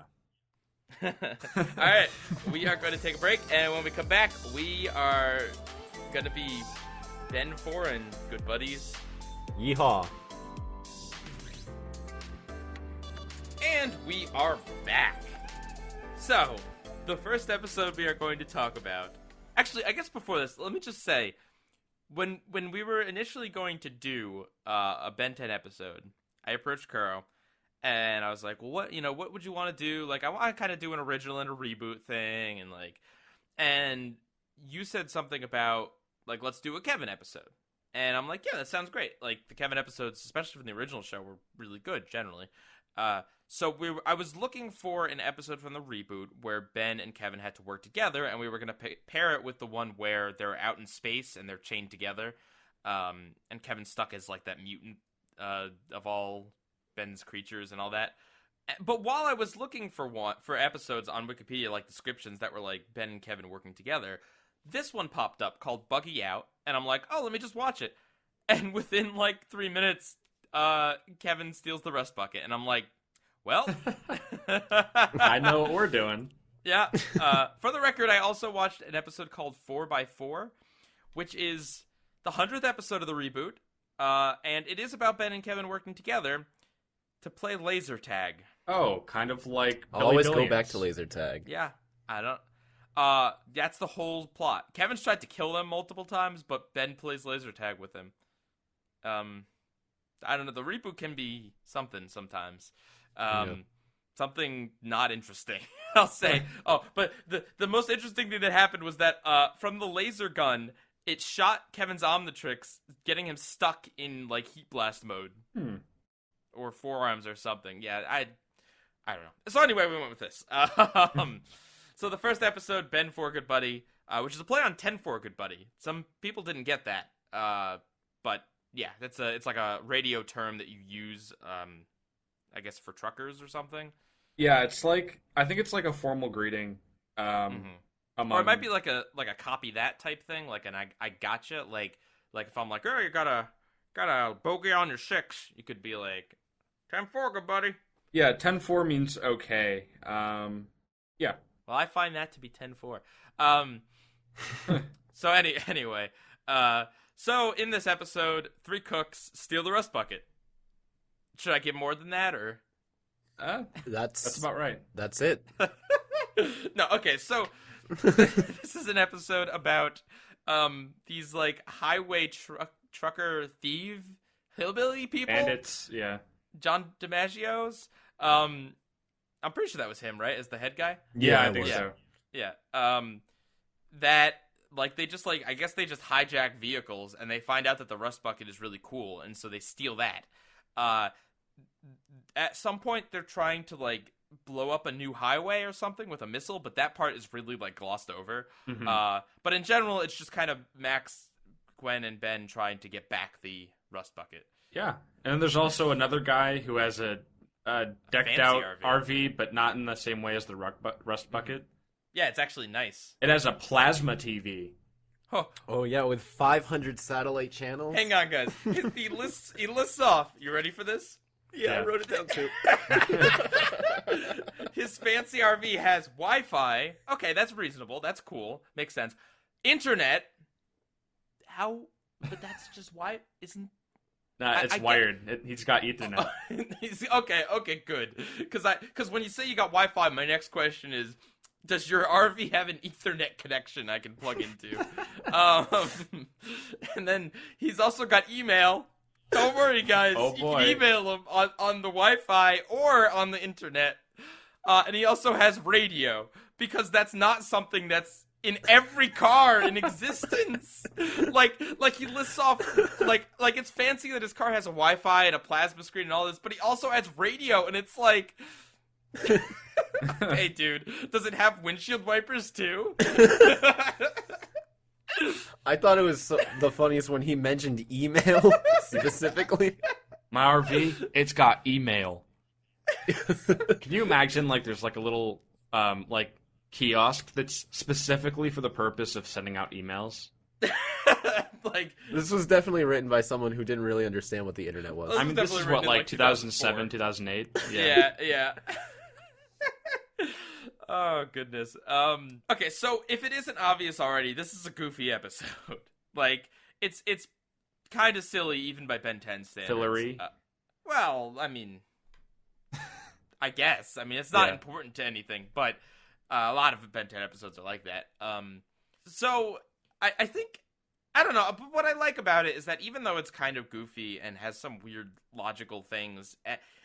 All right, we are going to take a break, and when we come back, we are going to be Ben Foreign, good buddies. Yeehaw. And we are back. So, the first episode we are going to talk about... Actually, I guess before this, let me just say, when we were initially going to do a Ben 10 episode, I approached Kuro, and I was like, well, what would you want to do? Like, I want to kind of do an original and a reboot thing, and you said something about, like, let's do a Kevin episode. And I'm like, yeah, that sounds great. Like, the Kevin episodes, especially from the original show, were really good, generally. So I was looking for an episode from the reboot where Ben and Kevin had to work together, and we were going to pair it with the one where they're out in space and they're chained together. and Kevin's stuck as like that mutant of all Ben's creatures and all that. But while I was looking for episodes on Wikipedia, like descriptions that were like Ben and Kevin working together, this one popped up called Buggy Out, and I'm like, oh, let me just watch it. And within like 3 minutes, Kevin steals the rust bucket, and I'm like, well, I know what we're doing. Yeah. For the record, I also watched an episode called 4x4, which is the 100th episode of the reboot, and it is about Ben and Kevin working together to play laser tag. Oh, kind of like I'll Billy always go Billions. back to laser tag. Yeah, I don't. That's the whole plot. Kevin's tried to kill him multiple times, but Ben plays laser tag with him. I don't know. The reboot can be something sometimes. Something not interesting, I'll say. Oh, but the most interesting thing that happened was that from the laser gun, it shot Kevin's Omnitrix, getting him stuck in like heat blast mode. Or forearms or something. Yeah, I don't know. So anyway, we went with this. So the first episode, Ben for Good Buddy, which is a play on 10 for Good Buddy. Some people didn't get that. But yeah, it's like a radio term that you use, I guess for truckers or something. Yeah, I think it's like a formal greeting. Among... Or it might be like a copy that type thing, like an I gotcha. Like if I'm like, oh, you got a bogey on your 6, you could be like, 10-4, good buddy. Yeah, 10-4 means okay. Yeah. Well, I find that to be 10-4. So anyway, so in this episode, 3 cooks steal the rust bucket. Should I give more than that, or? That's about right. That's it. No, okay, so this is an episode about these like highway trucker thief hillbilly people. Bandits, yeah. John DiMaggio's. I'm pretty sure that was him, right? As the head guy? Yeah, I think so. Yeah. That like they just like I guess they just hijack vehicles and they find out that the rust bucket is really cool, and so they steal that. At some point they're trying to like blow up a new highway or something with a missile, but that part is really like glossed over. But in general, it's just kind of Max, Gwen, and Ben trying to get back the rust bucket. Yeah, and then there's also another guy who has a decked out RV, but not in the same way as the rust bucket. Yeah, it's actually nice. It has a plasma TV. Oh yeah, with 500 satellite channels. Hang on, guys. He lists off. You ready for this? Yeah, I wrote it down too. His fancy RV has Wi-Fi. Okay, that's reasonable. That's cool. Makes sense. Internet. How? But that's just why isn't. Nah, it's wired. He's got Ethernet. Okay, good. Because when you say you got Wi-Fi, my next question is, does your RV have an Ethernet connection I can plug into? And then he's also got email. Don't worry, guys. Oh, boy. You can email him on the Wi-Fi or on the internet. And he also has radio, because that's not something that's in every car in existence. like he lists off, like it's fancy that his car has a Wi-Fi and a plasma screen and all this, but he also has radio, and it's like, hey, dude, does it have windshield wipers too? I thought it was the funniest when he mentioned email specifically. My RV, it's got email. Can you imagine, like, there's like a little like kiosk that's specifically for the purpose of sending out emails? Like, this was definitely written by someone who didn't really understand what the internet was. I mean, this is definitely what, written in, like 2007, 2008? Yeah. Oh, goodness. Okay, so if it isn't obvious already, this is a goofy episode. Like, it's kind of silly, even by Ben 10 standards. Fillery? Well, I mean, I guess. I mean, it's not important to anything, but a lot of Ben 10 episodes are like that. So, I think, I don't know, but what I like about it is that even though it's kind of goofy and has some weird logical things,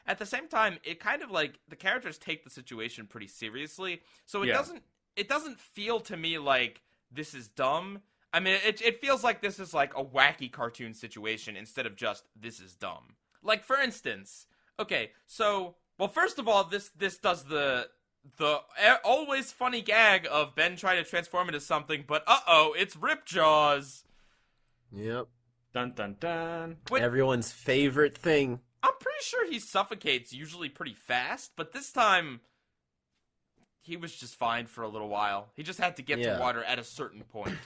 at the same time, it kind of like, the characters take the situation pretty seriously, so it doesn't feel to me like this is dumb. I mean, it feels like this is like a wacky cartoon situation instead of just, this is dumb. Like, for instance, okay, so, well, first of all, this does the always funny gag of Ben trying to transform into something, but it's Ripjaws. Yep. Dun dun dun. Everyone's favorite thing. I'm pretty sure he suffocates usually pretty fast, but this time he was just fine for a little while. He just had to get to water at a certain point.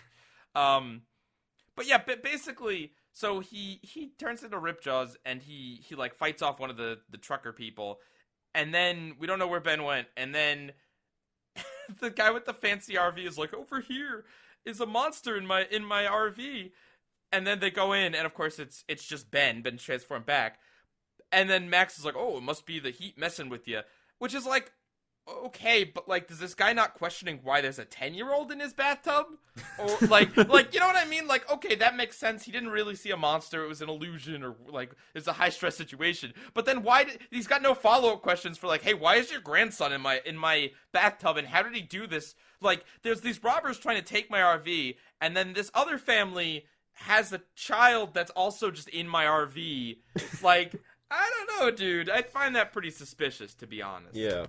But yeah, basically, so he turns into Ripjaws and he like fights off one of the trucker people, and then we don't know where Ben went, and then the guy with the fancy RV is like, over here is a monster in my RV, and then they go in, and of course it's just Ben transformed back, and then Max is like, oh, it must be the heat messing with you, which is like, okay, but like, does this guy not questioning why there's a 10-year-old in his bathtub? Or like, you know what I mean? Like, okay, that makes sense. He didn't really see a monster. It was an illusion, or like, it's a high-stress situation. But then he's got no follow-up questions for like, hey, why is your grandson in my bathtub, and how did he do this? Like, there's these robbers trying to take my RV, and then this other family has a child that's also just in my RV. Like, I don't know, dude. I find that pretty suspicious, to be honest. Yeah.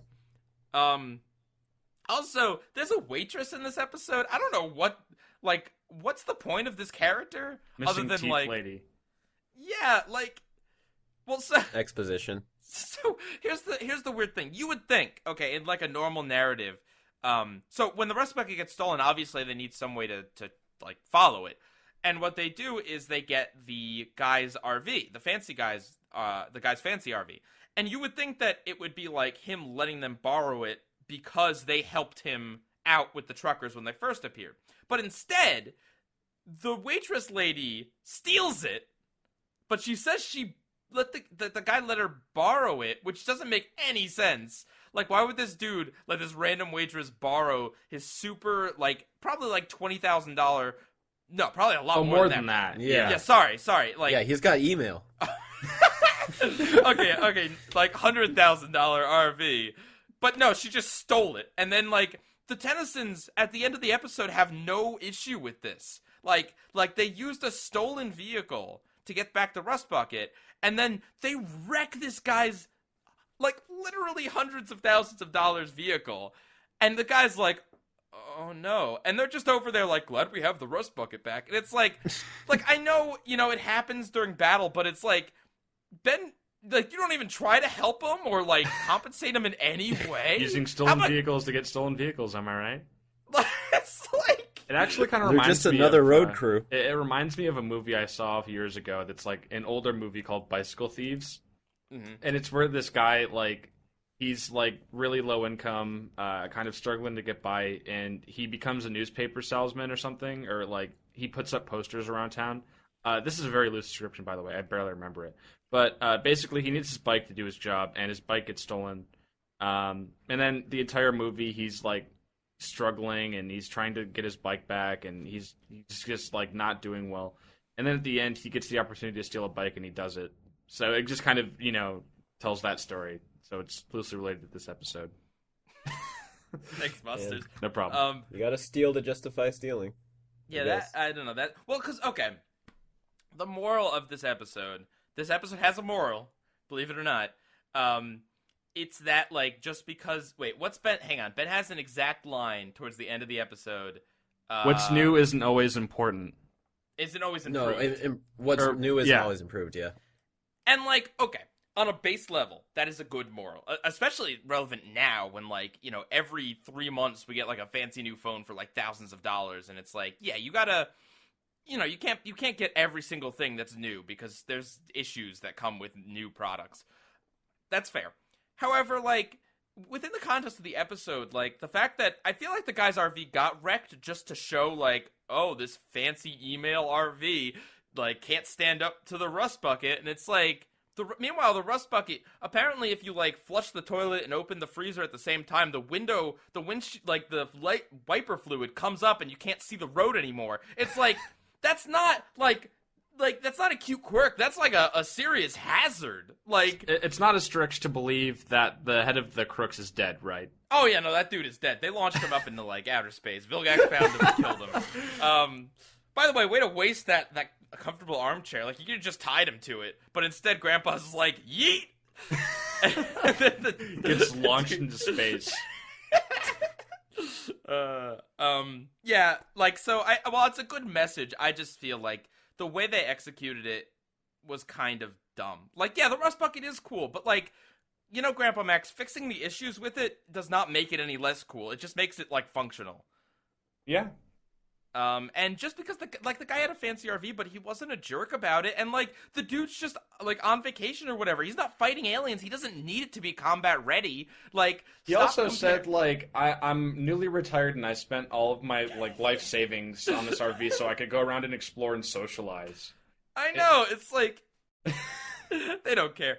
Also, there's a waitress in this episode. I don't know what's the point of this character? Missing other than teeth like, lady. yeah, like, well, so Exposition. So here's the weird thing. You would think, okay, in like a normal narrative, so when the rust bucket gets stolen, obviously they need some way to like follow it. And what they do is they get the guy's RV, the guy's fancy RV. And you would think that it would be like him letting them borrow it because they helped him out with the truckers when they first appeared. But instead, the waitress lady steals it, but she says she let the guy let her borrow it, which doesn't make any sense. Like, why would this dude let this random waitress borrow his super, like, probably like $20,000? No, probably a lot more than than that. Yeah. Yeah, sorry. Like, Yeah, he's got email. okay, like $100,000 RV, but no, she just stole it. And then like the Tennysons at the end of the episode have no issue with this. Like they used a stolen vehicle to get back the rust bucket, and then they wreck this guy's like literally hundreds of thousands of dollars vehicle, and the guy's like, oh no, and they're just over there like, glad we have the rust bucket back. And it's like I know, it happens during battle, but it's like, Ben, like, you don't even try to help him or like compensate him in any way. Using stolen vehicles to get stolen vehicles, am I right? It's like, it actually kind of They're reminds just me another of, road crew. It reminds me of a movie I saw a few years ago that's like an older movie called Bicycle Thieves. mm-hmm. And it's where this guy, like, he's like really low income, kind of struggling to get by, and he becomes a newspaper salesman or something, or like he puts up posters around town. This is a very loose description, by the way. I barely remember it. But basically, he needs his bike to do his job, and his bike gets stolen. And then the entire movie, he's like struggling, and he's trying to get his bike back, and he's just like not doing well. And then at the end, he gets the opportunity to steal a bike, and he does it. So it just kind of, tells that story. So it's loosely related to this episode. Thanks, Mustard. No problem. You gotta steal to justify stealing. Yeah, I don't know that. Well, because okay, the moral of this episode has a moral, believe it or not. It's that like just because what's Ben? Hang on, Ben has an exact line towards the end of the episode. What's new isn't always important. Isn't always improved. No, what's new isn't always improved. Yeah. And like, okay, on a base level, that is a good moral, especially relevant now when like, every 3 months we get like a fancy new phone for like thousands of dollars, and it's like, yeah, you gotta, you can't get every single thing that's new because there's issues that come with new products. That's fair. However, like, within the context of the episode, like, the fact that I feel like the guy's RV got wrecked just to show, like, oh, this fancy email RV, like, can't stand up to the rust bucket, and it's like, meanwhile, the rust bucket, apparently if you, like, flush the toilet and open the freezer at the same time, like, the light wiper fluid comes up and you can't see the road anymore. It's like, that's not, like, that's not a cute quirk. That's like a serious hazard. Like, it's not a stretch to believe that the head of the Crooks is dead, right? Oh yeah, no, that dude is dead. They launched him up into like outer space. Vilgax found him and killed him. By the way to waste that comfortable armchair. Like, you could have just tied him to it, but instead, Grandpa's like, yeet. Gets launched into space. Yeah, like, so it's a good message. I just feel like the way they executed it was kind of dumb. Like, yeah, the rust bucket is cool, but like, you know, Grandpa Max, fixing the issues with it does not make it any less cool. It just makes it like functional. Yeah. And just because the guy had a fancy RV, but he wasn't a jerk about it, and like the dude's just like on vacation or whatever. He's not fighting aliens. He doesn't need it to be combat ready. Like he also said like I'm newly retired and I spent all of my like life savings on this RV so I could go around and explore and socialize. I know, it's like they don't care.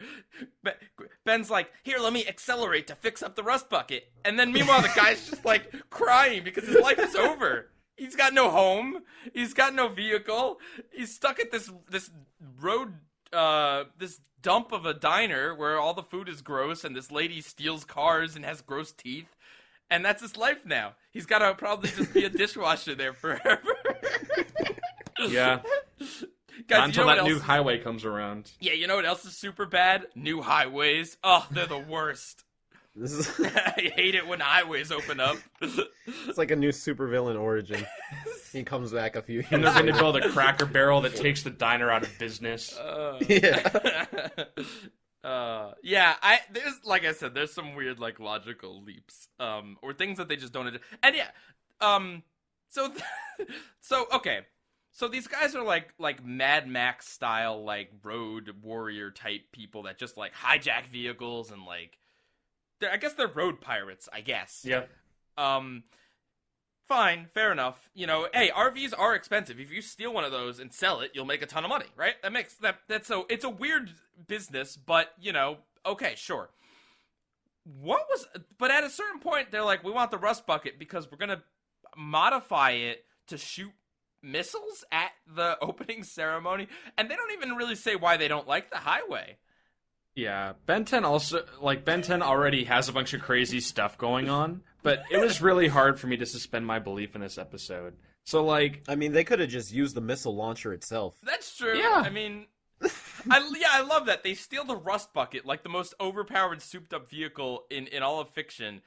Ben's like, here, let me accelerate to fix up the rust bucket, and then meanwhile the guy's just like crying because his life is over. He's got no home. He's got no vehicle. He's stuck at this road, this dump of a diner where all the food is gross, and this lady steals cars and has gross teeth, and that's his life now. He's got to probably just be a dishwasher there forever. Yeah. Guys, not until that new highway comes around. Yeah, you know what else is super bad? New highways. Oh, they're the worst. This is I hate it when highways open up. it's like a new supervillain origin. He comes back a few years And they're going to later. build a Cracker Barrel that takes the diner out of business. Yeah. Yeah, there's, like I said, there's some weird, like, logical leaps, or things that they just don't, and yeah, so okay, so these guys are like Mad Max style, like, road warrior type people that just, like, hijack vehicles and, like, I guess they're road pirates, I guess. Yeah. Fine, fair enough. You know, hey, RVs are expensive. If you steal one of those and sell it, you'll make a ton of money, right? That's so it's a weird business, but you know, okay, sure. But at a certain point, they're like, we want the rust bucket because we're gonna modify it to shoot missiles at the opening ceremony, and they don't even really say why they don't like the highway. Yeah, Ben 10 already has a bunch of crazy stuff going on, but it was really hard for me to suspend my belief in this episode. So, like... I mean, they could have just used the missile launcher itself. That's true. Yeah. I mean, I love that. They steal the rust bucket, like the most overpowered, souped-up vehicle in all of fiction,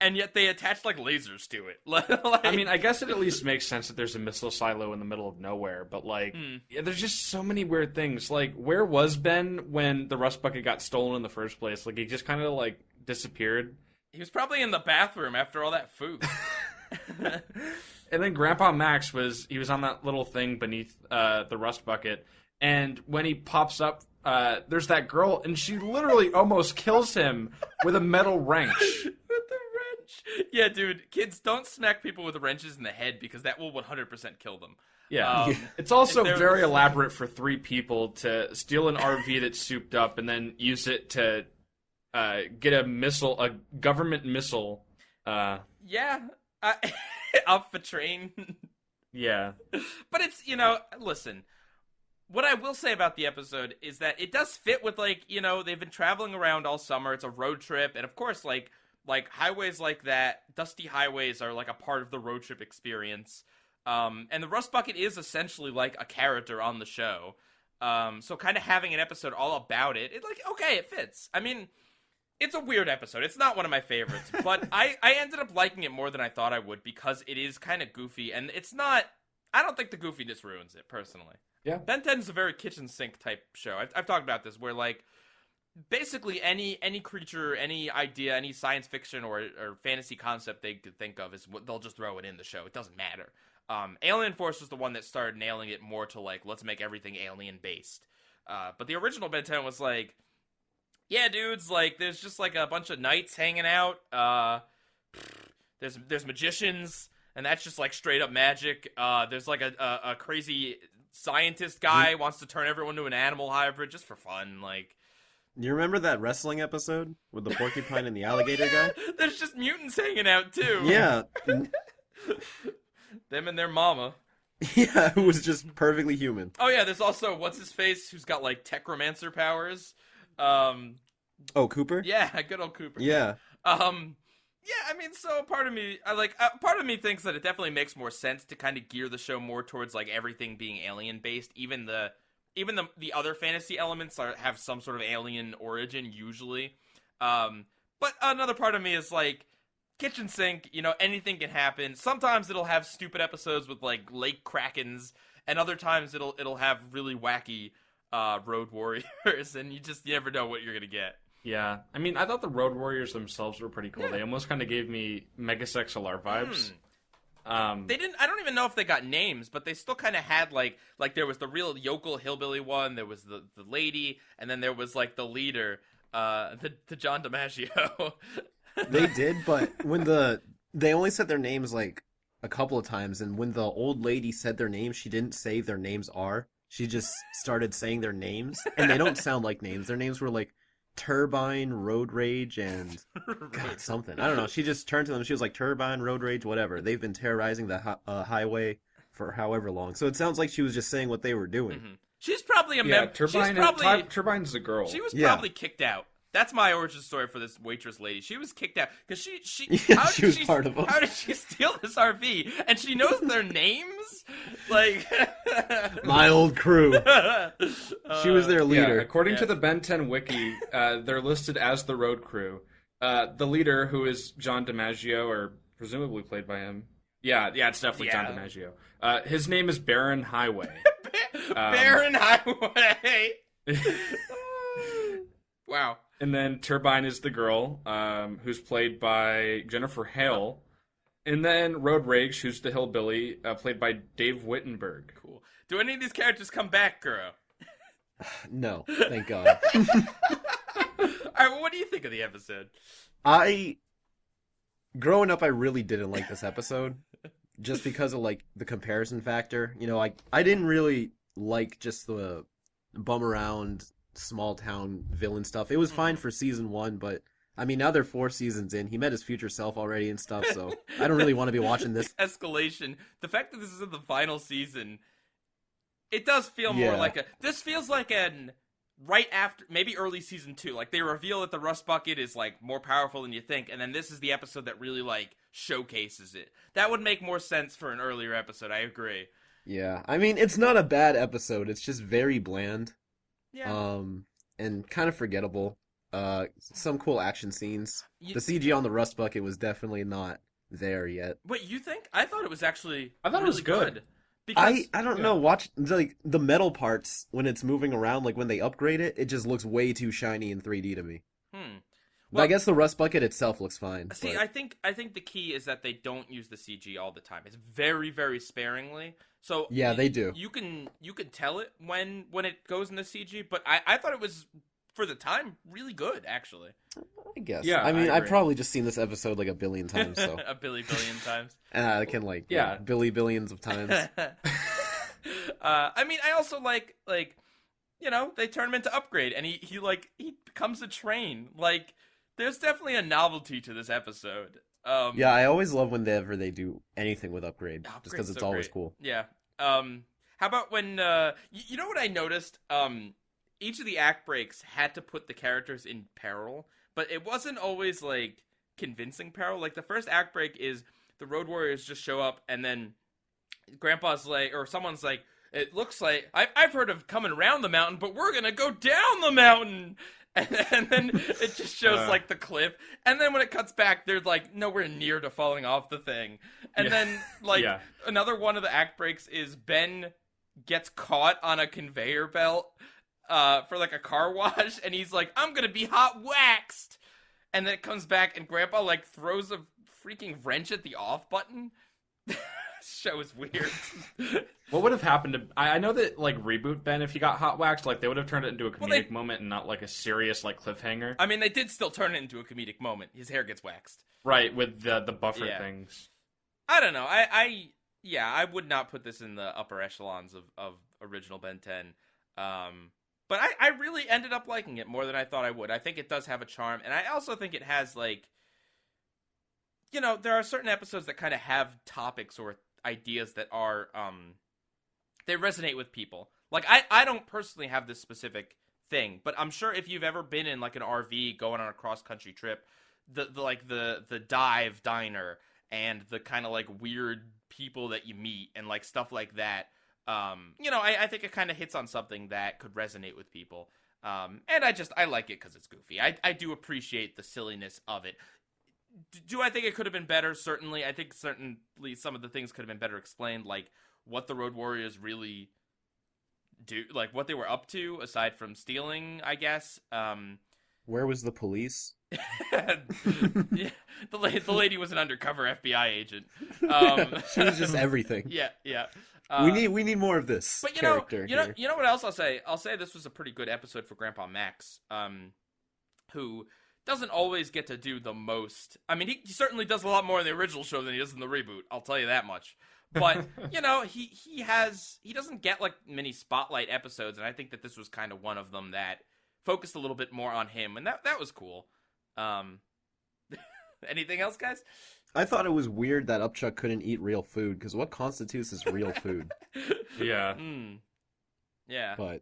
and yet they attach, like, lasers to it. Like, I mean, I guess it at least makes sense that there's a missile silo in the middle of nowhere, but, like, yeah, there's just so many weird things. Like, where was Ben when the rust bucket got stolen in the first place? Like, he just kind of, like, disappeared. He was probably in the bathroom after all that food. And then Grandpa Max was on that little thing beneath the rust bucket, and when he pops up, there's that girl, and she literally almost kills him with a metal wrench. Yeah, dude, kids, don't smack people with wrenches in the head because that will 100% kill them. Yeah. It's also very elaborate for three people to steal an RV that's souped up and then use it to get a government missile. Yeah, off the train. Yeah. But it's, you know, listen, what I will say about the episode is that it does fit with, like, you know, they've been traveling around all summer. It's a road trip. And, of course, like highways like that, dusty highways are like a part of the road trip experience. And the rust bucket is essentially like a character on the show. So kind of having an episode all about it, okay, it fits. I mean, it's a weird episode. It's not one of my favorites, but I ended up liking it more than I thought I would because it is kind of goofy, and it's not, I don't think the goofiness ruins it, personally. Yeah. Ben 10 is a very kitchen sink type show. I've talked about this, where, like, basically any creature, any idea, any science fiction or fantasy concept they could think of is what they'll just throw it in the show. It doesn't matter. Alien Force was the one that started nailing it more to, like, let's make everything alien based. But the original Ben 10 was like, yeah, dudes, like, there's just like a bunch of knights hanging out. There's magicians, and that's just like straight up magic. There's like a crazy scientist guy wants to turn everyone to an animal hybrid just for fun, like. You remember that wrestling episode with the porcupine and the alligator guy? There's just mutants hanging out, too. Yeah. Them and their mama. Yeah, who was just perfectly human. Oh, yeah, there's also, what's-his-face, who's got, like, techromancer powers. Oh, Cooper? Yeah, good old Cooper. Yeah. Yeah, I mean, so part of me thinks that it definitely makes more sense to kind of gear the show more towards, like, everything being alien-based, even the other fantasy elements have some sort of alien origin, usually. But another part of me is, like, kitchen sink, you know, anything can happen. Sometimes it'll have stupid episodes with, like, lake krakens and other times it'll have really wacky road warriors, and you never know what you're gonna get. Yeah, I mean, I thought the Road Warriors themselves were pretty cool. Yeah. They almost kind of gave me Megasexual vibes. They didn't. I don't even know if they got names, but they still kind of had like there was the real yokel hillbilly one. There was the lady, and then there was like the leader, the John DiMaggio. They did, but when they only said their names like a couple of times, and when the old lady said their names, she didn't say their names are. She just started saying their names, and they don't sound like names. Their names were like Turbine, Road Rage, and God, something. I don't know. She just turned to them. She was like, Turbine, Road Rage, whatever. They've been terrorizing the highway for however long. So it sounds like she was just saying what they were doing. Mm-hmm. She's probably Turbine's a girl. She was probably kicked out. That's my origin story for this waitress lady. She was kicked out because she was part of them. How did she steal this RV? And she knows their names? Like my old crew. She was their leader. Yeah, according to the Ben 10 wiki, they're listed as the road crew. The leader, who is John DiMaggio, or presumably played by him. Yeah, it's definitely John DiMaggio. His name is Baron Highway. Baron Highway. Wow. And then Turbine is the girl, who's played by Jennifer Hale. And then Road Rage, who's the hillbilly, played by Dave Wittenberg. Cool. Do any of these characters come back, Kuro? No, thank God. All right, well, what do you think of the episode? Growing up, I really didn't like this episode. Just because of, like, the comparison factor. You know, I didn't really like just the bum around small town villain stuff. It was fine for season 1, but I mean, now they're 4 seasons in. He met his future self already and stuff, so I don't really want to be watching this. Escalation. The fact that this is in the final season, it does feel more like this feels like an right after, maybe early season 2. Like, they reveal that the Rust Bucket is, like, more powerful than you think, and then this is the episode that really, like, showcases it. That would make more sense for an earlier episode, I agree. Yeah, I mean, it's not a bad episode. It's just very bland. Yeah. And kind of forgettable. Some cool action scenes. The CG on the Rust Bucket was definitely not there yet. Wait, you think? I thought it was actually it was good. Because I don't know. Watch like the metal parts when it's moving around. Like when they upgrade it, it just looks way too shiny in 3D to me. Well, I guess the Rust Bucket itself looks fine. See, but... I think the key is that they don't use the CG all the time. It's very, very sparingly. So yeah, they do. You can tell it when it goes into CG, but I thought it was, for the time, really good, actually. I guess. Yeah, I mean, I've probably just seen this episode like a billion times. So a billion times. And I can billions of times. I mean, I also like you know, they turn him into Upgrade, and he becomes a train. Like, there's definitely a novelty to this episode. Yeah, I always love whenever they do anything with Upgrade, just because it's always cool. Yeah. How about when you know what I noticed? Each of the act breaks had to put the characters in peril, but it wasn't always like convincing peril. Like, the first act break is the Road Warriors just show up, and then Grandpa's like, or someone's like, it looks like I've heard of coming around the mountain, but we're gonna go down the mountain. And then it just shows like the cliff, and then when it cuts back, they're like nowhere near to falling off the thing. And then like another one of the act breaks is Ben gets caught on a conveyor belt for like a car wash, and he's like, I'm gonna be hot waxed. And then it comes back, and Grandpa like throws a freaking wrench at the off button. Show is weird. What would have happened to... I know that, like, Reboot, Ben, if he got hot waxed, like, they would have turned it into a comedic moment and not, like, a serious, like, cliffhanger. I mean, they did still turn it into a comedic moment. His hair gets waxed. Right, with the buffer things. I don't know. I would not put this in the upper echelons of original Ben 10. But I really ended up liking it more than I thought I would. I think it does have a charm, and I also think it has, like... You know, there are certain episodes that kind of have topics or ideas that are, they resonate with people. Like, I don't personally have this specific thing, but I'm sure if you've ever been in, like, an RV going on a cross-country trip, the dive diner and the kind of, like, weird people that you meet and, like, stuff like that, you know, I think it kind of hits on something that could resonate with people. And I like it because it's goofy. I do appreciate the silliness of it. Do I think it could have been better? Certainly. I think certainly some of the things could have been better explained, like what the Road Warriors really do, like what they were up to aside from stealing, I guess. Where was the police? Yeah, the lady was an undercover FBI agent. She was just everything. Yeah. We need more of this. But character you know what else I'll say? I'll say this was a pretty good episode for Grandpa Max, who doesn't always get to do the most. I mean, he certainly does a lot more in the original show than he does in the reboot. I'll tell you that much. But he doesn't get like many spotlight episodes, and I think that this was kind of one of them that focused a little bit more on him, and that was cool. Anything else, guys? I thought it was weird that Upchuck couldn't eat real food, because what constitutes as real food? Yeah. Yeah. But,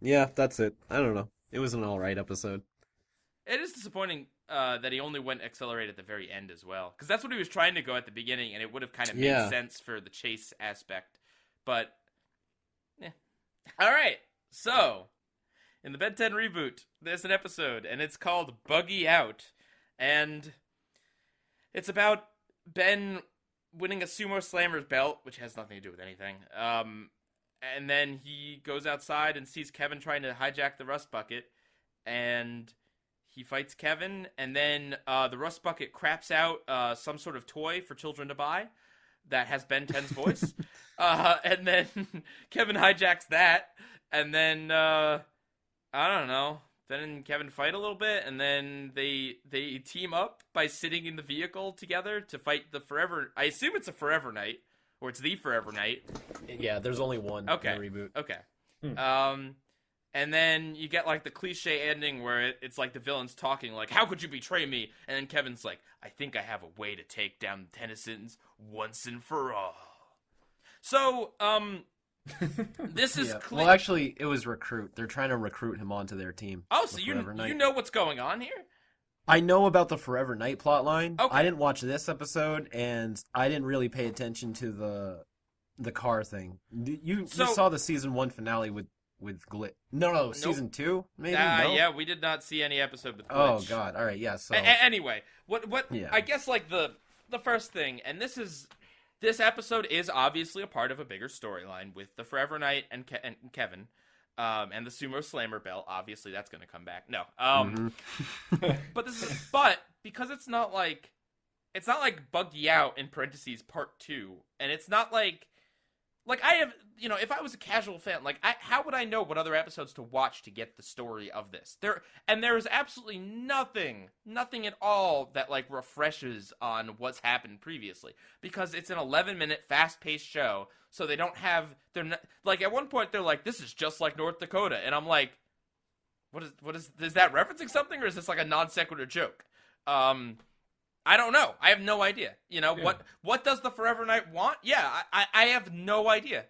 yeah, that's it. I don't know. It was an alright episode. It is disappointing that he only went accelerate at the very end as well, because that's what he was trying to go at the beginning, and it would have kind of made sense for the chase aspect. But, yeah. All right, so in the Ben 10 reboot, there's an episode, and it's called Buggy Out, and it's about Ben winning a sumo slammer's belt, which has nothing to do with anything. And then he goes outside and sees Kevin trying to hijack the rust bucket, and he fights Kevin, and then the rust bucket craps out some sort of toy for children to buy that has Ben 10's voice. And then Kevin hijacks that, and then I don't know. Ben and Kevin fight a little bit, and then they team up by sitting in the vehicle together to fight the Forever... I assume it's a Forever Knight, or it's the Forever Knight. Yeah, there's only one in the reboot. Okay. And then you get, like, the cliche ending where it's like the villain's talking, like, how could you betray me? And then Kevin's like, I think I have a way to take down the Tennysons once and for all. So, this is well, actually, it was recruit. They're trying to recruit him onto their team. Oh, so you know what's going on here? I know about the Forever Knight plotline. Okay. I didn't watch this episode, and I didn't really pay attention to the car thing. You saw the season 1 finale with Glitch. No, season 2 maybe. No? Yeah, we did not see any episode with Glitch. Oh God! All right, yeah. So anyway, what? Yeah. I guess like the first thing, and this episode is obviously a part of a bigger storyline with the Forever Knight and Kevin, and the Sumo Slammer belt. Obviously, that's going to come back. No, but because it's not like Buggy Out in parentheses part 2, and it's not like I have, if I was a casual fan, how would I know what other episodes to watch to get the story of this? There is absolutely nothing at all that refreshes on what's happened previously, because it's an 11-minute fast-paced show. So they don't have, they're not, at one point they're like, this is just like North Dakota, and I'm like, what is that referencing something, or is this like a non sequitur joke? I don't know. I have no idea. What does the Forever Knight want? Yeah, I have no idea.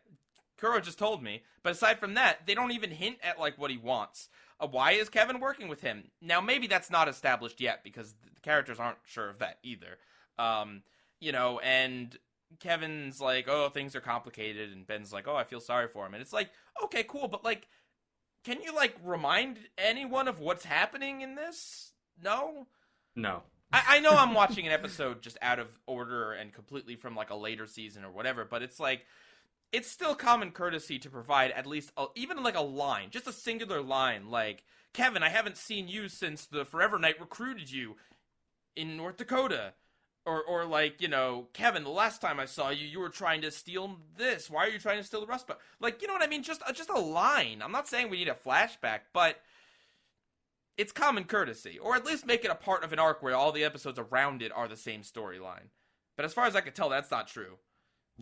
Kuro just told me. But aside from that, they don't even hint at what he wants. Why is Kevin working with him? Now, maybe that's not established yet, because the characters aren't sure of that either. And Kevin's like, oh, things are complicated, and Ben's like, oh, I feel sorry for him. And it's like, okay, cool, but can you remind anyone of what's happening in this? No? No. I know I'm watching an episode just out of order and completely from a later season or whatever, but it's it's still common courtesy to provide at least even a line, just a singular line, Kevin, I haven't seen you since the Forever Knight recruited you in North Dakota. Or Kevin, the last time I saw you, you were trying to steal this. Why are you trying to steal the rust bucket? You know what I mean? Just a line. I'm not saying we need a flashback, but it's common courtesy, or at least make it a part of an arc where all the episodes around it are the same storyline. But as far as I can tell, that's not true.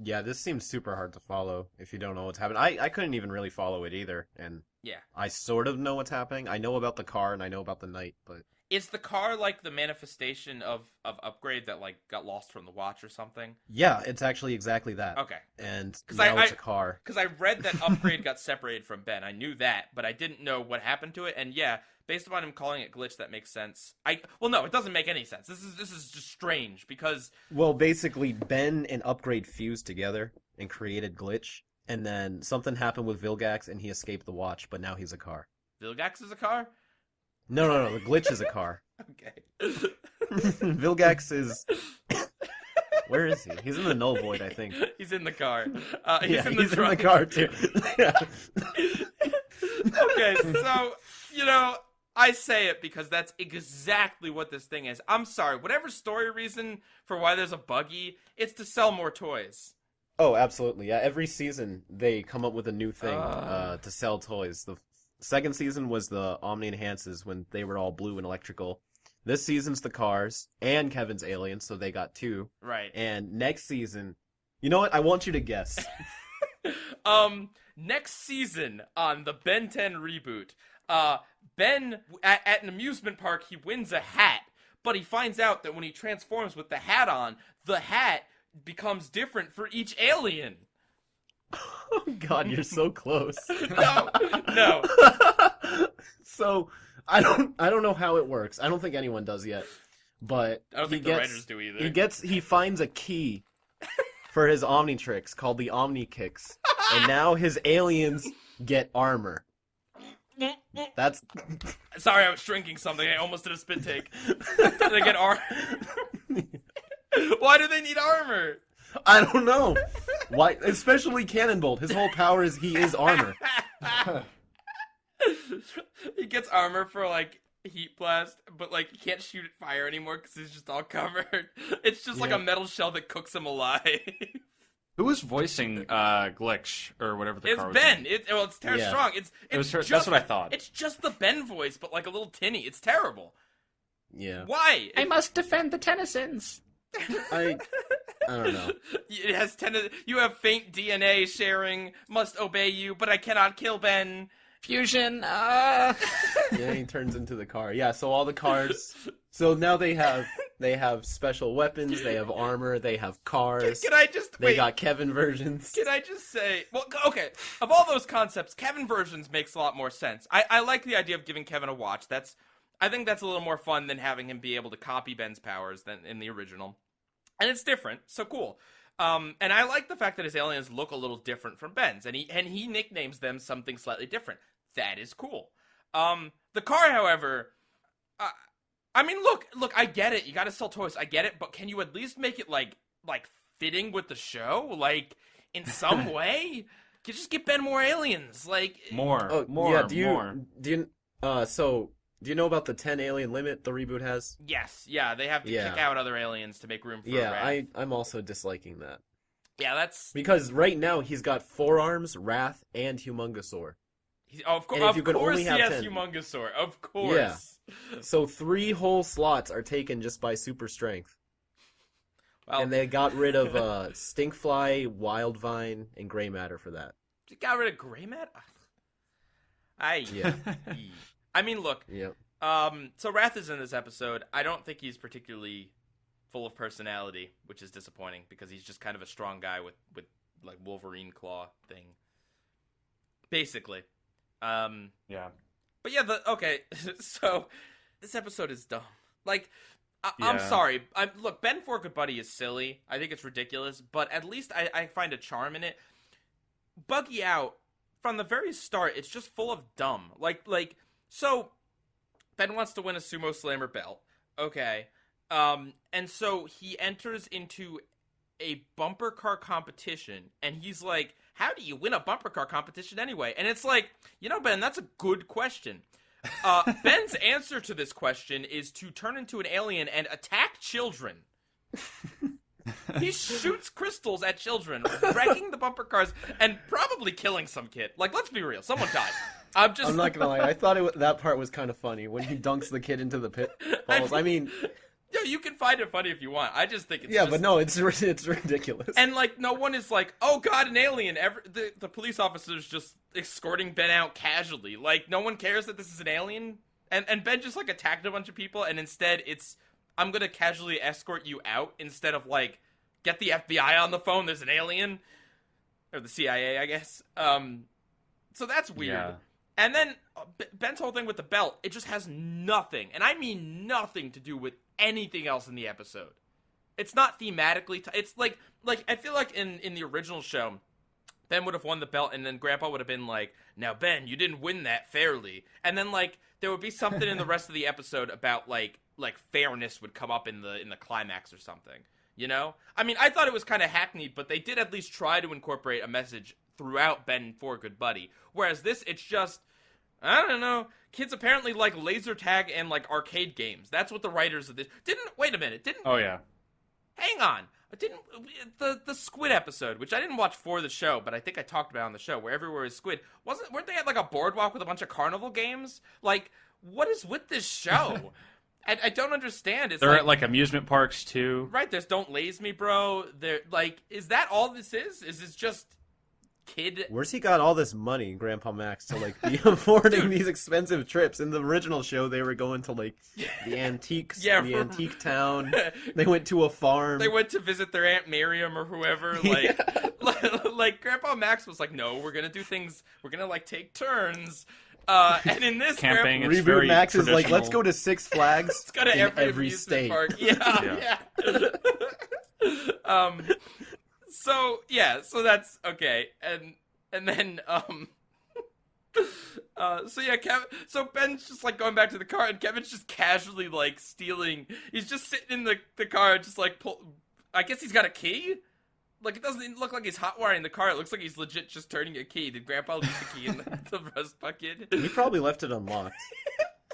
Yeah, this seems super hard to follow if you don't know what's happening. I couldn't even really follow it either, and yeah, I sort of know what's happening. I know about the car and I know about the knight, but is the car the manifestation of Upgrade that got lost from the watch or something? Yeah, it's actually exactly that. Okay, and now it's a car. Because I read that Upgrade got separated from Ben. I knew that, but I didn't know what happened to it. And yeah, based upon him calling it Glitch, that makes sense. No, it doesn't make any sense. This is just strange because basically Ben and Upgrade fused together and created Glitch, and then something happened with Vilgax and he escaped the watch, but now he's a car. Vilgax is a car? No, the Glitch is a car. Okay. Vilgax is Where is he? He's in the null void, I think. He's in the car. He's in the in the trunk. car too. Yeah. Okay, so, I say it because that's exactly what this thing is. I'm sorry, whatever story reason for why there's a buggy, it's to sell more toys. Oh, absolutely. Yeah, every season they come up with a new thing to sell toys. The second season was the Omni Enhances when they were all blue and electrical. This season's the cars and Kevin's aliens, so they got 2. Right. And next season, you know what? I want you to guess. Next season on the Ben 10 reboot, Ben, at an amusement park, he wins a hat, but he finds out that when he transforms with the hat on, the hat becomes different for each alien. Oh God, you're so close. No. So I don't know how it works. I don't think anyone does yet. But I don't think the writers do either. He finds a key for his Omnitrix called the Omni Kicks, and now his aliens get armor. That's Sorry, I was drinking something. I almost did a spit take. Did they get armor? Why do they need armor? I don't know. Why? Especially Cannonbolt. His whole power is he is armor. He gets armor for, like, heat blast, but, like, he can't shoot at fire anymore because he's just all covered. It's just like a metal shell that cooks him alive. Who was voicing Glitch or whatever the It's car was Ben. in? It's Tara Strong. That's what I thought. It's just the Ben voice, but, like, a little tinny. It's terrible. Yeah. Why? I must defend the Tennysons. I don't know. It has you have faint DNA sharing, must obey you, but I cannot kill Ben. Fusion. Yeah, he turns into the car. Yeah, so all the cars. So now they have special weapons. They have armor. They have cars. Can I just They wait? got Kevin versions. Can I just say, well, okay, of all those concepts, Kevin versions makes a lot more sense. I like the idea of giving Kevin a watch. I think that's a little more fun than having him be able to copy Ben's powers than in the original. And it's different, so cool. And I like the fact that his aliens look a little different from Ben's, and he nicknames them something slightly different. That is cool. The car, however, I mean, look, I get it. You gotta sell toys. I get it, but can you at least make it like fitting with the show, like in some way? You just give Ben more aliens, like More. Yeah, do you know about the 10 alien limit the reboot has? Yes, yeah, they have to kick out other aliens to make room for Wrath. I'm also disliking that. Yeah, that's because right now he's got Forearms, Wrath, and Humongosaur. Of course, he has 10. Humongosaur. Of course. Yeah. So 3 whole slots are taken just by super strength. Well, and they got rid of Stinkfly, Wildvine, and Gray Matter for that. You got rid of Gray Matter? Yeah. I mean, look. Yep. So Wrath is in this episode. I don't think he's particularly full of personality, which is disappointing because he's just kind of a strong guy with like Wolverine claw thing. Basically. Yeah. But yeah, okay. So this episode is dumb. Like, I'm sorry. Look, Ben for Good Buddy is silly. I think it's ridiculous, but at least I find a charm in it. Buggy Out, from the very start, it's just full of dumb. So Ben wants to win a sumo slammer belt. Okay. And so he enters into a bumper car competition, and he's like, how do you win a bumper car competition anyway? And it's like, Ben, that's a good question. Ben's answer to this question is to turn into an alien and attack children. He shoots crystals at children, wrecking the bumper cars, and probably killing some kid. Like, let's be real, someone died. I'm not gonna lie, I thought that part was kind of funny when he dunks the kid into the pit balls. I mean, you can find it funny if you want. I just think it's but no, it's ridiculous. And no one is like, oh god, an alien. The police officer's just escorting Ben out casually. Like, no one cares that this is an alien. And Ben just attacked a bunch of people, and instead it's, I'm gonna casually escort you out instead of get the FBI on the phone. There's an alien, or the CIA, I guess. So that's weird. Yeah. And then Ben's whole thing with the belt, it just has nothing, and I mean nothing, to do with anything else in the episode. It's not thematically. It's like I feel like in the original show, Ben would have won the belt, and then Grandpa would have been like, "Now Ben, you didn't win that fairly," and then there would be something in the rest of the episode about like fairness would come up in the climax or something. you know? I mean, I thought it was kind of hackneyed, but they did at least try to incorporate a message throughout Ben for Good Buddy. Whereas this, it's just, I don't know, kids apparently like laser tag and like arcade games. That's what the writers of this wait a minute, Oh yeah. hang on. Didn't the squid episode, which I didn't watch for the show, but I think I talked about on the show, where everywhere is squid, weren't they at like a boardwalk with a bunch of carnival games? Like, what is with this show? I don't understand. They're at like amusement parks too. Right, there's Don't Laze Me, bro. They're like, is that all this is? Is this just kid? Where's he got all this money, Grandpa Max, to like be affording these expensive trips? In the original show, they were going to like the antiques, the antique town. They went to a farm. They went to visit their Aunt Miriam or whoever. Like, like Grandpa Max was like, no, we're gonna do things. We're gonna like take turns. And in this camping, it's Reboot very Max is like, traditional. let's go to Six Flags. Let's go to in every state. Park. Yeah. So that's okay, and then so Ben's just like going back to the car, and Kevin's just casually like stealing. He's just sitting in the car, just like I guess he's got a key. Like, it doesn't look like he's hotwiring the car. It looks like he's legit just turning a key. Did Grandpa leave the key in the rust bucket? He probably left it unlocked.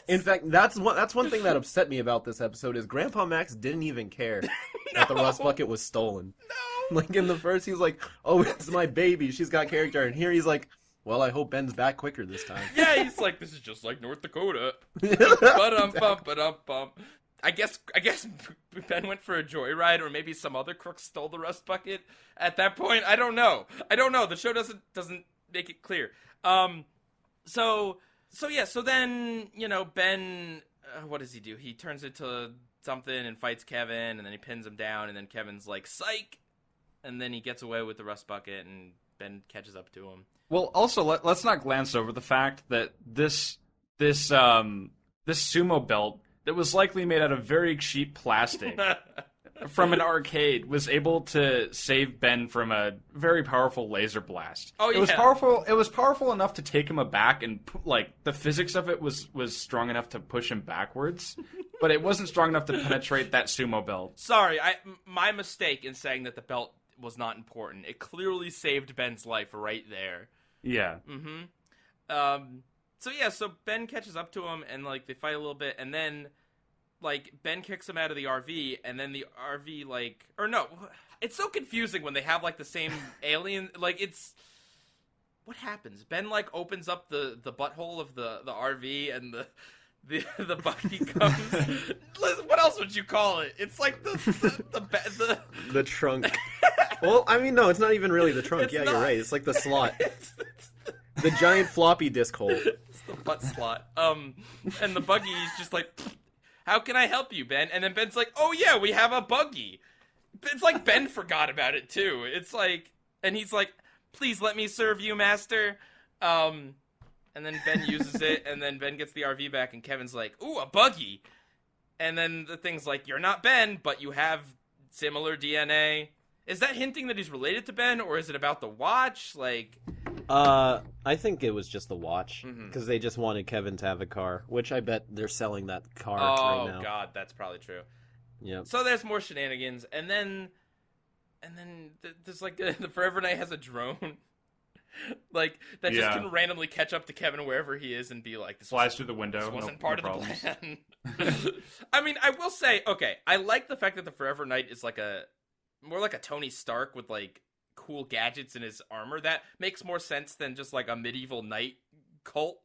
In fact, that's one thing that upset me about this episode is Grandpa Max didn't even care that the rust bucket was stolen. No. Like in the first, he's like, "Oh, it's my baby. She's got character." And here he's like, "Well, I hope Ben's back quicker this time." Yeah, he's like, "This is just like North Dakota." Ba-dum-bum. I guess Ben went for a joyride, or maybe some other crook stole the rust bucket at that point. I don't know. The show doesn't make it clear. So then, you know, Ben, what does he do? He turns into something and fights Kevin, and then he pins him down, and then Kevin's like, psych! And then he gets away with the rust bucket, and Ben catches up to him. Well, also, let's not glance over the fact that this sumo belt that was likely made out of very cheap plastic from an arcade was able to save Ben from a very powerful laser blast. Oh, yeah. It was powerful. It was powerful enough to take him aback, and like the physics of it was strong enough to push him backwards, but it wasn't strong enough to penetrate that sumo belt. Sorry, my mistake in saying that the belt was not important. It clearly saved Ben's life right there. Yeah. Mm-hmm. So Ben catches up to him, and like they fight a little bit, and then like Ben kicks him out of the RV, and then the RV it's so confusing when they have like the same alien. Like, it's what happens? Ben like opens up the butthole of the RV, and the buggy comes. Listen, what else would you call it? It's like the trunk. Well, I mean, no, it's not even really the trunk. It's Yeah, not. you're right. It's like the slot. The giant floppy disk hole. It's the butt slot. And the buggy is just like, how can I help you, Ben? And then Ben's like, oh yeah, we have a buggy. It's like Ben forgot about it too. It's like, and he's like, please let me serve you, master. And then Ben uses it, and then Ben gets the RV back, and Kevin's like, ooh, a buggy. And then the thing's like, you're not Ben, but you have similar DNA. Is that hinting that he's related to Ben, or is it about the watch? Like, I think it was just the watch, Mhm. because they just wanted Kevin to have a car, which I bet they're selling that car oh right now. god, that's probably true. Yep. So there's more shenanigans, and then there's like the Forever Knight has a drone, like that just Yeah. can randomly catch up to Kevin wherever he is and be like, "This Flies through the window. This wasn't no part of problems. the plan." I mean, I will say, okay, I like the fact that the Forever Knight is like more like a Tony Stark with like cool gadgets in his armor. That makes more sense than just like a medieval knight cult.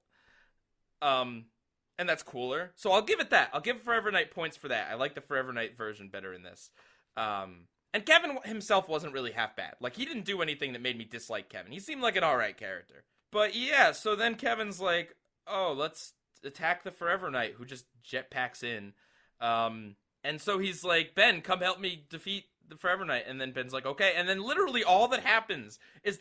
And that's cooler. So I'll give it that. I'll give Forever Knight points for that. I like the Forever Knight version better in this. And Kevin himself wasn't really half bad. Like, he didn't do anything that made me dislike Kevin. He seemed like an alright character. But yeah, so then Kevin's like, oh, let's attack the Forever Knight, who just jetpacks in. And so he's like, Ben, come help me defeat the Forever Knight. And then Ben's like, okay. And then literally all that happens is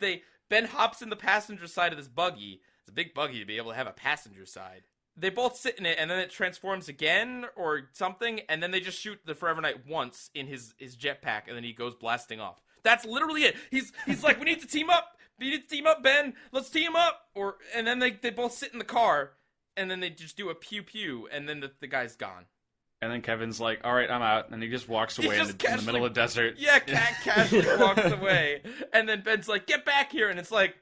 Ben hops in the passenger side of this buggy. It's a big buggy to be able to have a passenger side. They both sit in it, and then it transforms again or something, and then they just shoot the Forever Knight once in his jetpack, and then he goes blasting off. That's literally it. He's like, we need to team up. We need to team up, Ben. Let's team up. And then they both sit in the car, and then they just do a pew pew, and then the guy's gone. And then Kevin's like, all right, I'm out. And he just walks away in the middle of the desert. Yeah, casually walks away. And then Ben's like, get back here. And it's like,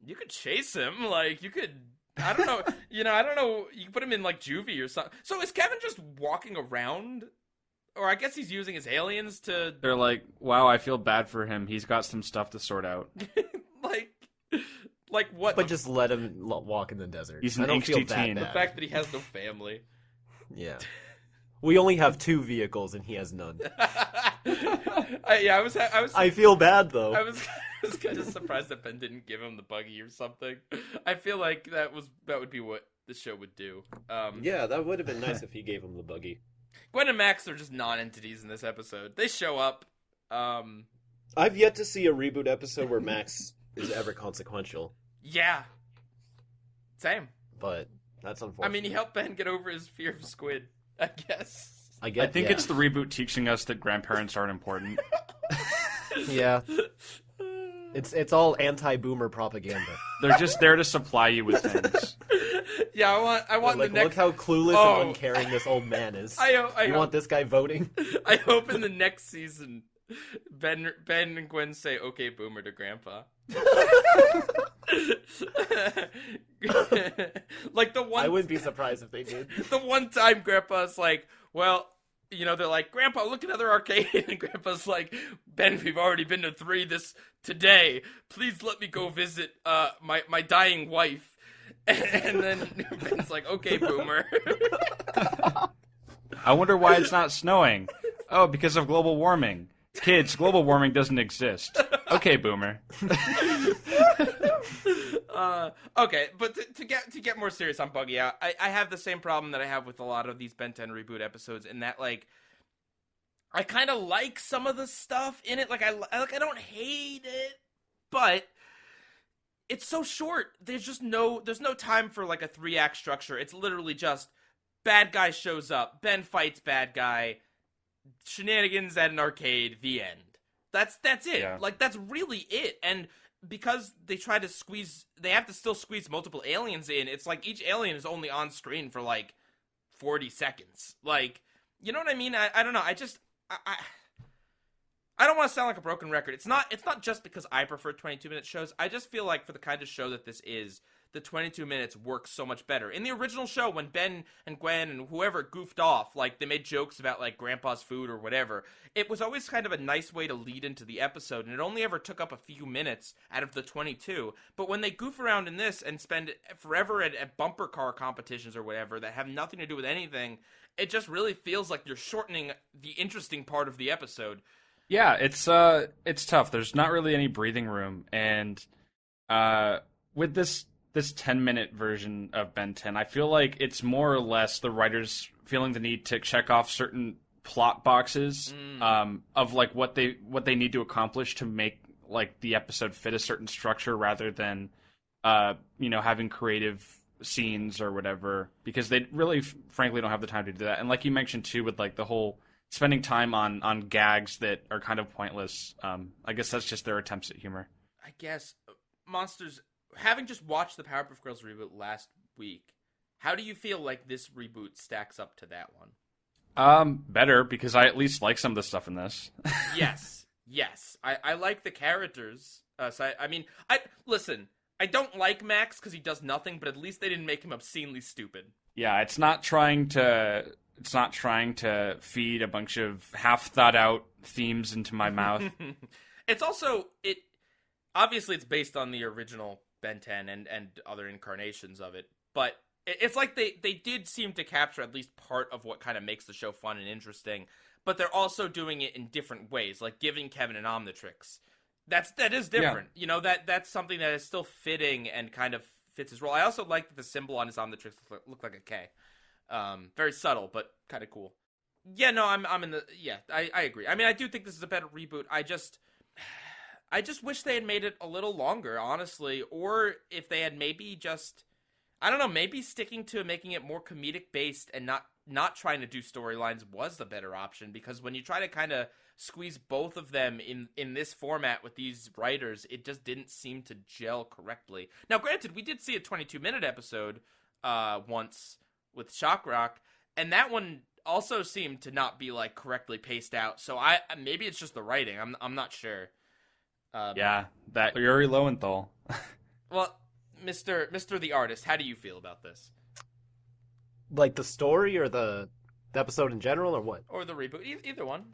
you could chase him. Like, you could, I don't know. I don't know. You could put him in, like, juvie or something. So is Kevin just walking around? Or I guess he's using his aliens to... They're like, wow, I feel bad for him. He's got some stuff to sort out. like what? But just let him walk in the desert. He's an I don't feel angsty that teen. The bad. fact that he has no family. Yeah. We only have 2 vehicles and he has none. I feel bad though. I was kind of surprised that Ben didn't give him the buggy or something. I feel like that would be what the show would do. Yeah, that would have been nice if he gave him the buggy. Gwen and Max are just non-entities in this episode. They show up. I've yet to see a reboot episode where Max is ever consequential. Yeah. Same. But that's unfortunate. I mean, he helped Ben get over his fear of squid, I guess. I think it's the reboot teaching us that grandparents aren't important. Yeah. It's all anti-boomer propaganda. They're just there to supply you with things. Yeah, I want like, the next... Look how clueless and uncaring this old man is. You want this guy voting? I hope in the next season, Ben and Gwen say, "Okay, boomer" to Grandpa. Like the one... I wouldn't be surprised if they did. The one time Grandpa's like, well... they're like, Grandpa, look at another arcade. And Grandpa's like, Ben, we've already been to 3 today. Please let me go visit my dying wife. And then Ben's like, okay, boomer. I wonder why it's not snowing. Oh, because of global warming. Kids, global warming doesn't exist. Okay, boomer. Okay, but to get more serious on Buggy Out, I have the same problem that I have with a lot of these Ben 10 reboot episodes, in that, like, I kind of like some of the stuff in it. Like, I don't hate it, but it's so short. There's no time for, like, a 3-act structure. It's literally just bad guy shows up, Ben fights bad guy, shenanigans at an arcade, the end. That's it. Yeah. Like, that's really it. And because they have to still squeeze multiple aliens in, it's like each alien is only on screen for, like, 40 seconds. Like, you know what I mean? I don't know. I don't want to sound like a broken record. It's not just because I prefer 22-minute shows. I just feel like for the kind of show that this is, the 22 minutes works so much better. In the original show, when Ben and Gwen and whoever goofed off, like, they made jokes about, like, Grandpa's food or whatever, it was always kind of a nice way to lead into the episode, and it only ever took up a few minutes out of the 22. But when they goof around in this and spend forever at bumper car competitions or whatever that have nothing to do with anything, it just really feels like you're shortening the interesting part of the episode. Yeah, it's tough. There's not really any breathing room, and with this 10-minute version of Ben 10, I feel like it's more or less the writers feeling the need to check off certain plot boxes of, like, what they need to accomplish to make, like, the episode fit a certain structure, rather than having creative scenes or whatever, because they really frankly don't have the time to do that. And like you mentioned too, with, like, the whole spending time on gags that are kind of pointless, I guess that's just their attempts at humor. I guess Monsters, having just watched the Powerpuff Girls reboot last week, how do you feel like this reboot stacks up to that one? Better, because I at least like some of the stuff in this. Yes. I like the characters. Listen, I don't like Max because he does nothing, but at least they didn't make him obscenely stupid. Yeah, it's not trying to feed a bunch of half thought out themes into my mouth. It's also, obviously it's based on the original Ben 10 and other incarnations of it, but it's like they did seem to capture at least part of what kind of makes the show fun and interesting, but they're also doing it in different ways, like giving Kevin an Omnitrix. That is different. Yeah. That's something that is still fitting and kind of fits his role. I also like that the symbol on his Omnitrix looked like a K. Very subtle, but kind of cool. Yeah, no, I'm in the... Yeah, I agree. I mean, I do think this is a better reboot. I just wish they had made it a little longer, honestly. Or if they had maybe just... I don't know, maybe sticking to making it more comedic-based and not trying to do storylines was the better option. Because when you try to kind of squeeze both of them in this format with these writers, it just didn't seem to gel correctly. Now, granted, we did see a 22-minute episode once with Shock Rock, and that one also seem to not be like correctly paced out. So maybe it's just the writing. I'm not sure. Yeah, that Yuri Lowenthal. Well, Mr. the Artist, how do you feel about this? Like the story or the episode in general, or what? Or the reboot, either one.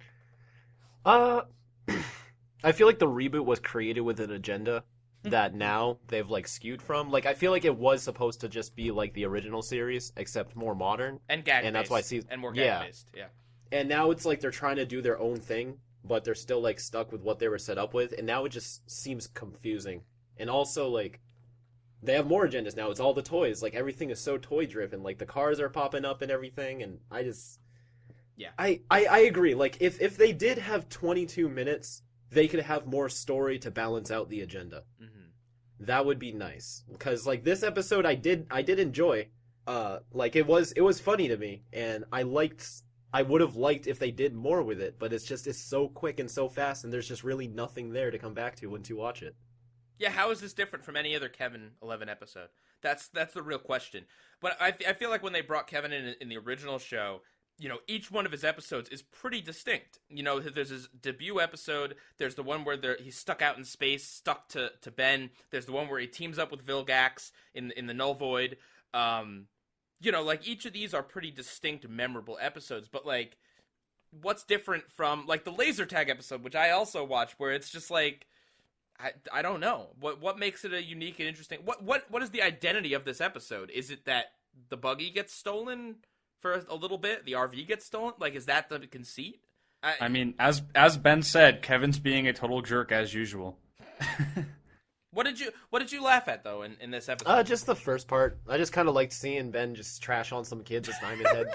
I feel like the reboot was created with an agenda that now they've like skewed from. Like I feel like it was supposed to just be like the original series, except more modern And gag and based. that's why I see And more gag based, yeah. And now it's like they're trying to do their own thing, but they're still like stuck with what they were set up with, and now it just seems confusing. And also like they have more agendas now. It's all the toys. Like everything is so toy driven. Like the cars are popping up and everything, and I just Yeah. I agree. Like if they did have 22 minutes, they could have more story to balance out the agenda. Mm-hmm. That would be nice. Because like this episode I did enjoy. Like it was funny to me, and I would have liked if they did more with it, but it's so quick and so fast, and there's just really nothing there to come back to once you watch it. Yeah, how is this different from any other Kevin 11 episode? That's the real question. But I feel like when they brought Kevin in the original show, you know, each one of his episodes is pretty distinct. You know, there's his debut episode. There's the one where he's stuck out in space, stuck to Ben. There's the one where he teams up with Vilgax in the Null Void. You know, like each of these are pretty distinct, memorable episodes. But like, what's different from like the laser tag episode, which I also watched, where it's just like, I don't know what makes it a unique and interesting. What is the identity of this episode? Is it that the buggy gets stolen for a little bit? The RV gets stolen? Like, is that the conceit? I mean, as Ben said, Kevin's being a total jerk as usual. What did you laugh at though in this episode? Just the first part. I just kind of liked seeing Ben just trash on some kids with Diamond Head.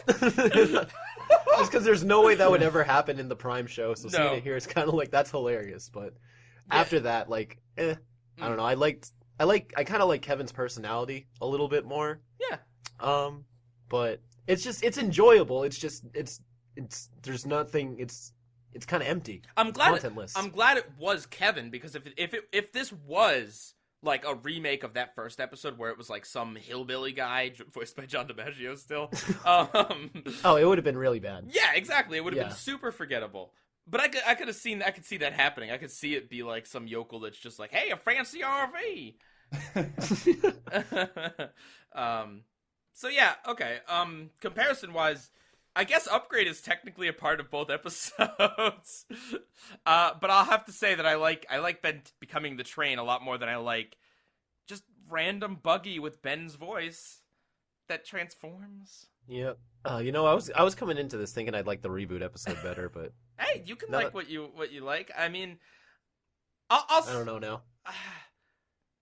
Just because there's no way that would ever happen in the Prime show. So seeing it here is kind of like, that's hilarious. But after that, like, I don't know. I kind of like Kevin's personality a little bit more. Yeah. But it's enjoyable. There's nothing. It's kind of empty. I'm glad contentless. I'm glad it was Kevin, because if this was like a remake of that first episode where it was like some hillbilly guy voiced by John DiMaggio still, oh, it would have been really bad. Yeah, exactly. It would have been super forgettable. But I could see that happening. I could see it be like some yokel that's just like, hey, a fancy RV. So yeah, okay. Comparison wise, I guess Upgrade is technically a part of both episodes. But I'll have to say that I like Ben becoming the train a lot more than I like just random Buggy with Ben's voice that transforms. Yeah. You know, I was coming into this thinking I'd like the Reboot episode better, but hey, you can like what you like. I mean, I don't know now.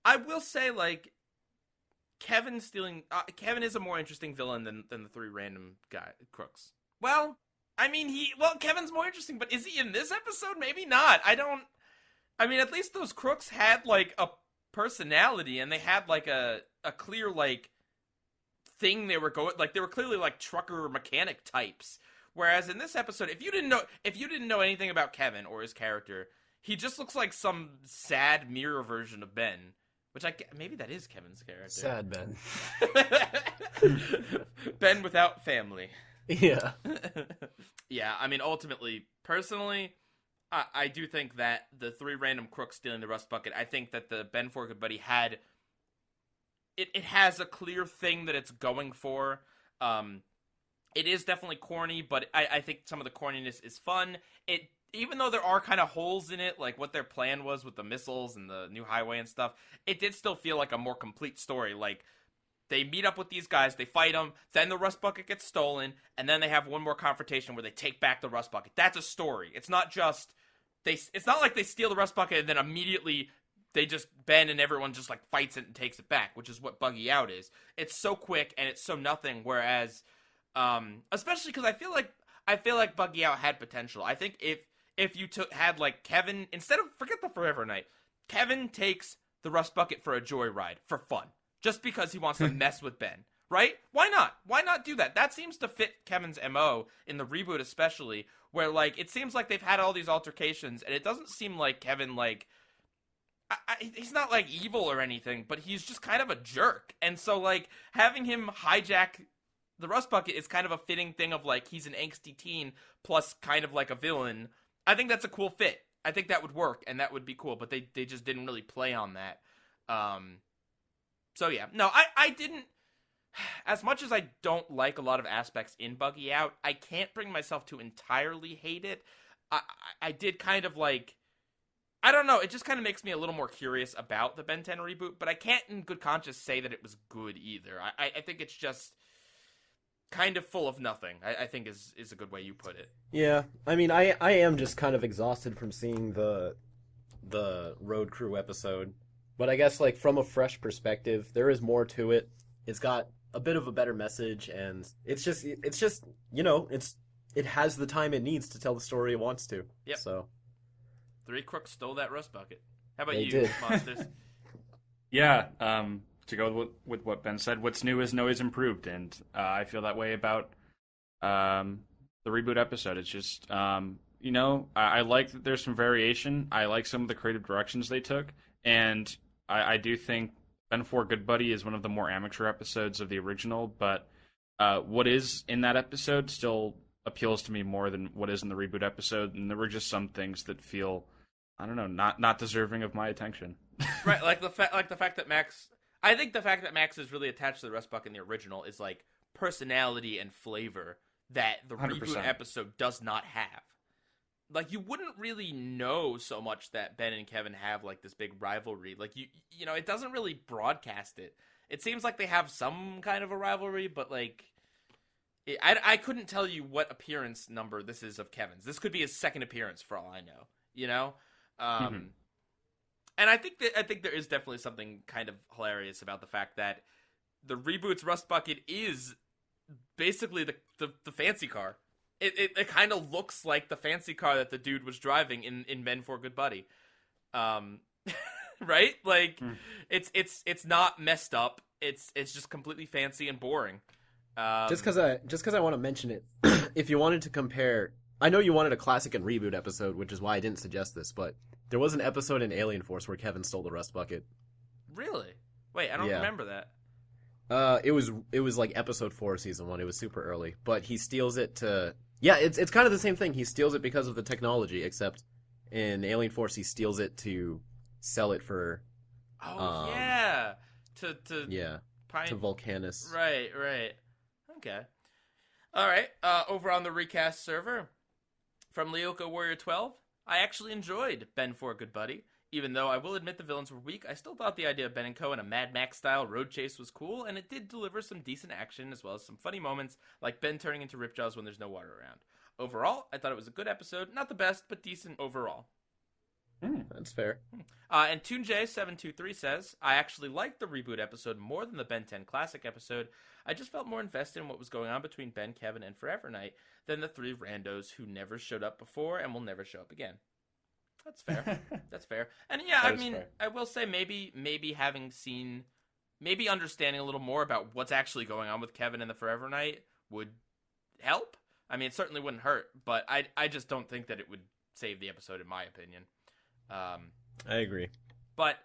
I will say, like, Kevin is a more interesting villain than the three random crooks. Well, I mean, Kevin's more interesting, but is he in this episode? Maybe not. I mean, at least those crooks had like a personality, and they had like a clear like thing they were going, like they were clearly like trucker mechanic types. Whereas in this episode, if you didn't know anything about Kevin or his character, he just looks like some sad mirror version of Ben, which maybe that is Kevin's character. Sad Ben. Ben without family. Yeah. Yeah, I mean, ultimately, personally, I do think that the three random crooks stealing the rust bucket, I think that the Ben For Good Buddy had... It has a clear thing that it's going for. It is definitely corny, but I think some of the corniness is fun. Even though there are kind of holes in it, like what their plan was with the missiles and the new highway and stuff, it did still feel like a more complete story. Like, they meet up with these guys, they fight them, then the rust bucket gets stolen, and then they have one more confrontation where they take back the rust bucket. That's a story. It's not just... It's not like they steal the rust bucket and then immediately... Ben and everyone just like fights it and takes it back, which is what Buggy Out is. It's so quick and it's so nothing. Whereas, especially because I feel like Buggy Out had potential. I think if you had like Kevin, forget the Forever Night, Kevin takes the rust bucket for a joyride for fun, just because he wants to mess with Ben, right? Why not? Why not do that? That seems to fit Kevin's MO in the reboot, especially where like it seems like they've had all these altercations and it doesn't seem like Kevin like. He's not, like, evil or anything, but he's just kind of a jerk. And so, like, having him hijack the Rust Bucket is kind of a fitting thing of like he's an angsty teen plus kind of like a villain. I think that's a cool fit. I think that would work and that would be cool, but they just didn't really play on that. So yeah, no, I didn't. As much as I don't like a lot of aspects in Buggy Out, I can't bring myself to entirely hate it. I did kind of like, I don't know, it just kind of makes me a little more curious about the Ben 10 reboot, but I can't in good conscience say that it was good either. I think it's just kind of full of nothing, I think is a good way you put it. Yeah, I mean, I am just kind of exhausted from seeing the Road Crew episode, but I guess like from a fresh perspective, there is more to it. It's got a bit of a better message, and it's just you know, it has the time it needs to tell the story it wants to. Yep. So 3 Crooks stole that Rust Bucket. How about They you, did. Monsters? Yeah, to go with what Ben said, what's new is always improved, and I feel that way about the Reboot episode. It's just, you know, I like that there's some variation. I like some of the creative directions they took, and I do think Ben 4 Good Buddy is one of the more amateur episodes of the original, but what is in that episode still appeals to me more than what is in the Reboot episode, and there were just some things that feel, I don't know, not deserving of my attention. Right, like the fact that Max. I think the fact that Max is really attached to the Rust Bucket in the original is like personality and flavor that the 100%. Reboot episode does not have. Like you wouldn't really know so much that Ben and Kevin have like this big rivalry. Like you know, it doesn't really broadcast it. It seems like they have some kind of a rivalry, but like I couldn't tell you what appearance number this is of Kevin's. This could be his second appearance for all I know. You know. And I think there is definitely something kind of hilarious about the fact that the Reboot's Rust Bucket is basically the fancy car. It kind of looks like the fancy car that the dude was driving in Ben 4 Good Buddy. Right? Like it's not messed up. It's just completely fancy and boring. just because I want to mention it, if you wanted to compare, I know you wanted a classic and Reboot episode, which is why I didn't suggest this, but there was an episode in Alien Force where Kevin stole the Rust Bucket. Really? Wait, I don't Yeah. remember that. It was like episode 4, season 1. It was super early, but he steals it to. Yeah, it's kind of the same thing. He steals it because of the technology, except in Alien Force he steals it to sell it for. Oh yeah, to Volcanus. Right. Okay. All right. Over on the recast server, from Leoka Warrior 12, I actually enjoyed Ben 4 Good Buddy. Even though I will admit the villains were weak, I still thought the idea of Ben and Co. in a Mad Max-style road chase was cool, and it did deliver some decent action as well as some funny moments, like Ben turning into Ripjaws when there's no water around. Overall, I thought it was a good episode. Not the best, but decent overall. That's fair. And TuneJ723 says, I actually liked the Reboot episode more than the Ben 10 Classic episode. I just felt more invested in what was going on between Ben, Kevin, and Forever Knight than the 3 randos who never showed up before and will never show up again. That's fair. That's fair. And yeah, That I is mean, fair. I will say maybe understanding a little more about what's actually going on with Kevin and the Forever Knight would help. I mean, it certainly wouldn't hurt, but I just don't think that it would save the episode, in my opinion. I agree. But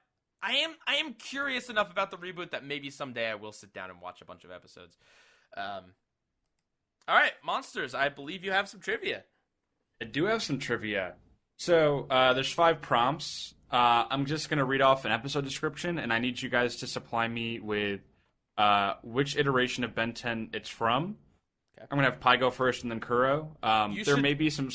I am curious enough about the Reboot that maybe someday I will sit down and watch a bunch of episodes. All right, Monsters, I believe you have some trivia. I do have some trivia. So, there's 5 prompts. I'm just going to read off an episode description, and I need you guys to supply me with which iteration of Ben 10 it's from. Okay. I'm going to have Pi go first and then Kuro. May be some...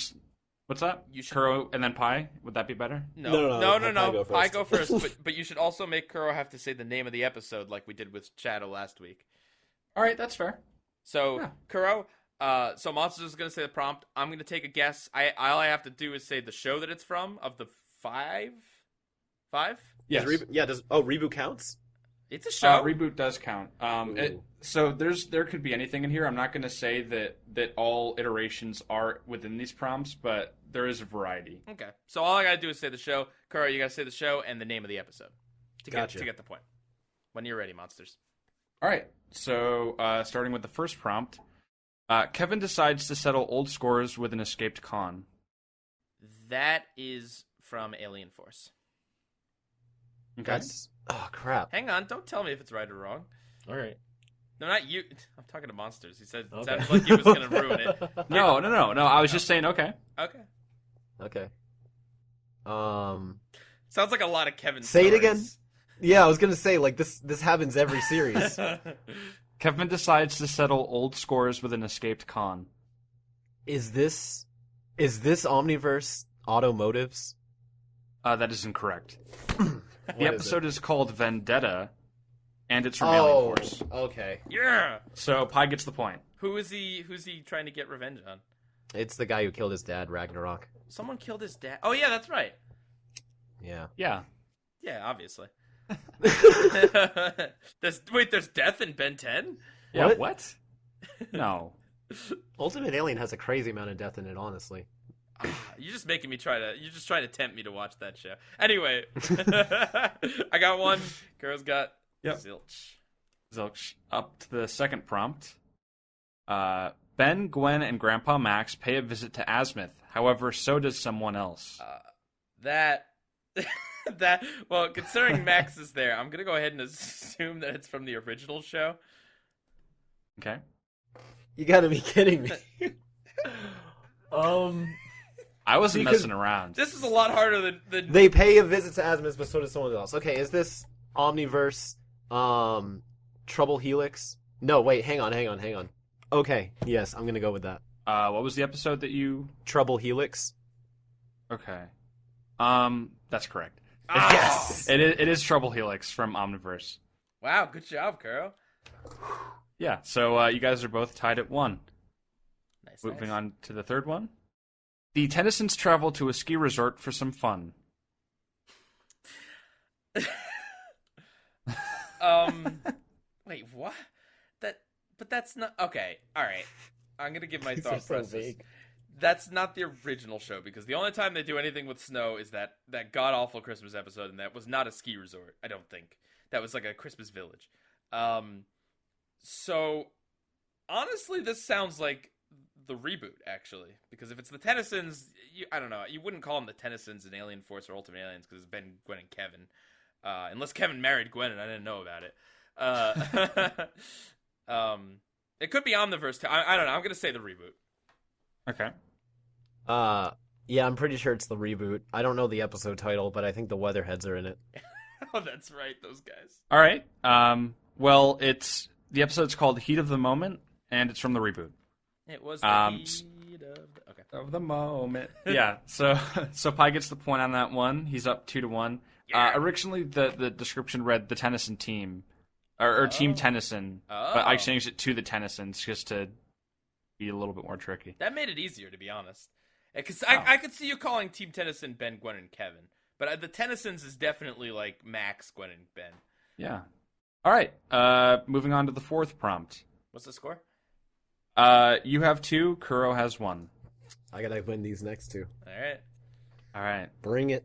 What's that? Kuro and then Pi? Would that be better? No. No. Pi go first. but you should also make Kuro have to say the name of the episode like we did with Shadow last week. All right, that's fair. So, Yeah. Kuro... so Monsters is going to say the prompt. I'm going to take a guess. All I have to do is say the show that it's from of the 5? 5? Yes. Reboot counts? It's a show. Reboot does count. So there could be anything in here. I'm not going to say that all iterations are within these prompts, but there is a variety. Okay. So all I got to do is say the show. Kuro, you got to say the show and the name of the episode to Gotcha. get the point. When you're ready, Monsters. All right. So starting with the first prompt, Kevin decides to settle old scores with an escaped con. That is from Alien Force. Okay. Oh, crap. Hang on. Don't tell me if it's right or wrong. All right. No, not you. I'm talking to Monsters. He said Okay. sounded like he was going to ruin it. No. I was just saying, okay. Okay. Okay. Sounds like a lot of Kevin Say it stories. again. Yeah, I was gonna say, like, this happens every series. Kevin decides to settle old scores with an escaped con. Is this Omniverse Automotives? That is incorrect. What The is episode it? is called Vendetta, and it's from Alien Force. Okay. Yeah. So Pie gets the point. Who's he trying to get revenge on? It's the guy who killed his dad, Ragnarok. Someone killed his dad. Oh yeah, that's right. Yeah. Yeah. Yeah, obviously. There's death in Ben 10? Yeah, What? what? No. Ultimate Alien has a crazy amount of death in it, honestly. You're just making me you're just trying to tempt me to watch that show. Anyway, I got one. Girls got Yep. zilch. Zilch. Up to the second prompt. Ben, Gwen, and Grandpa Max pay a visit to Azimuth. However, so does someone else. Well, considering Max is there, I'm gonna go ahead and assume that it's from the original show. Okay. You gotta be kidding me. I wasn't Because- messing around. This is a lot harder than They pay a visit to Azimuth, but so does someone else. Okay, is this Omniverse, Trouble Helix? No, wait, hang on. Okay, yes, I'm gonna go with that. What was the episode that you... Trouble Helix? Okay. That's correct. Yes! It is Trouble Helix from Omniverse. Wow, good job, Kuro. Yeah, so you guys are both tied at 1. Nice. Moving on to the third one. The Tennysons travel to a ski resort for some fun. Wait, what? But that's not okay. All right, I'm gonna give my These thought are so process. vague. That's not the original show because the only time they do anything with snow is that god awful Christmas episode, and that was not a ski resort. I don't think that was like a Christmas village. So honestly, this sounds like the reboot actually, because if it's the Tennysons, I don't know. You wouldn't call them the Tennysons in Alien Force or Ultimate Aliens because it's Ben, Gwen, and Kevin. Unless Kevin married Gwen and I didn't know about it. It could be Omniverse too. I don't know. I'm gonna say the reboot. Okay. Yeah, I'm pretty sure it's the reboot. I don't know the episode title, but I think the Weatherheads are in it. Oh, that's right, those guys. All right. Well, the episode's called Heat of the Moment, and it's from the reboot. It was the heat Of the moment. Yeah. So Pie gets the point on that one. He's up 2-1. Yeah. Originally, the description read the Tennyson team, or Team Tennyson, but I changed it to the Tennysons just to be a little bit more tricky. That made it easier, to be honest. Because I could see you calling Team Tennyson Ben, Gwen, and Kevin. But the Tennysons is definitely like Max, Gwen, and Ben. Yeah. All right. Moving on to the fourth prompt. What's the score? You have 2. Kuro has 1. I gotta win these next two. All right. Bring it.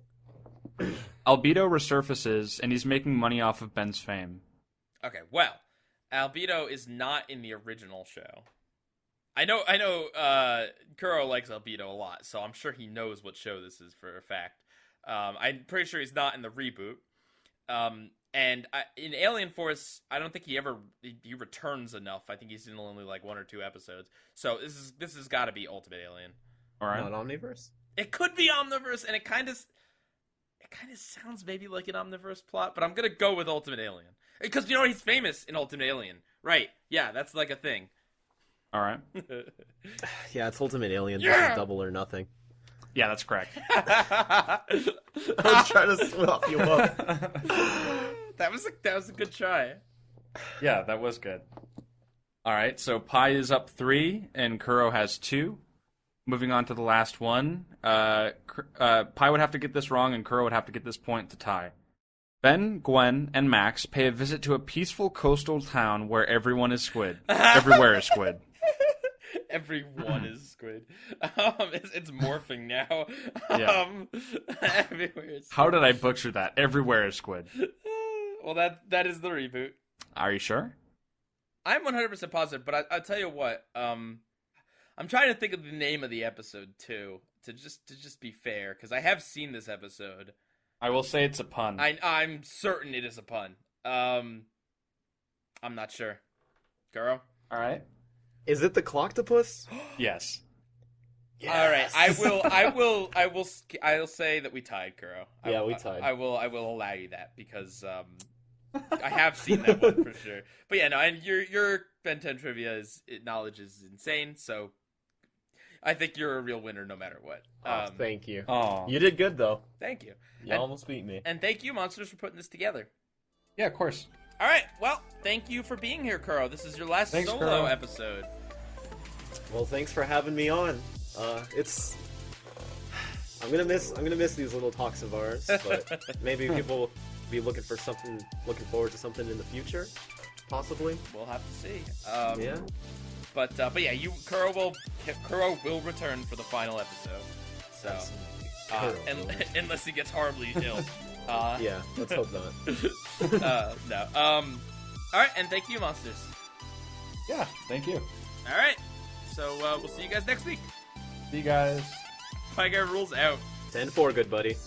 Albedo resurfaces, and he's making money off of Ben's fame. Okay, well, Albedo is not in the original show. I know, Kuro likes Albedo a lot, so I'm sure he knows what show this is for a fact. I'm pretty sure he's not in the reboot. And in Alien Force, I don't think he returns enough. I think he's in only like 1 or 2 episodes. So this has got to be Ultimate Alien. All right. Not Omniverse? It could be Omniverse, and it kind of sounds maybe like an Omniverse plot, but I'm gonna go with Ultimate Alien because he's famous in Ultimate Alien, right? Yeah, that's like a thing. All right. Yeah, it's Ultimate Alien. Yeah! This is Double or Nothing. Yeah, that's correct. I was trying to swap you up. That was a good try. Yeah, that was good. All right, so Pie is up 3, and Kuro has 2. Moving on to the last one. Pie would have to get this wrong, and Kuro would have to get this point to tie. Ben, Gwen, and Max pay a visit to a peaceful coastal town where everyone is squid. Everywhere is squid. Everyone is squid. It's morphing now. Yeah. Everywhere is squid. How did I butcher that? Everywhere is squid. Well, that is the reboot. Are you sure? I'm 100% positive, but I'll tell you what. I'm trying to think of the name of the episode too, to just be fair, because I have seen this episode. I will say it's a pun. I'm certain it is a pun. I'm not sure. Kuro. All right. Is it the Cloctopus? Yes. All right, I'll say that we tied, Kuro. Yeah, we tied. I will allow you that because I have seen that one for sure. But yeah, no, and your Ben 10 trivia knowledge is insane. So I think you're a real winner no matter what. Thank you. Oh. You did good though. Thank you. You almost beat me. And thank you, Monsters, for putting this together. Yeah, of course. All right, well, thank you for being here, Kuro. This is your last Thanks, solo Kuro. episode. Well, thanks for having me on. I'm gonna miss these little talks of ours, but maybe people will be looking forward to something in the future, possibly. We'll have to see. Yeah. But yeah, Kuro will return for the final episode. So, unless he gets horribly ill. Yeah, let's hope not. No. All right, and thank you, Monsters. Yeah, thank you. All right, so we'll see you guys next week. See you guys. PIEGUYRULZ out. 10-4, good buddy.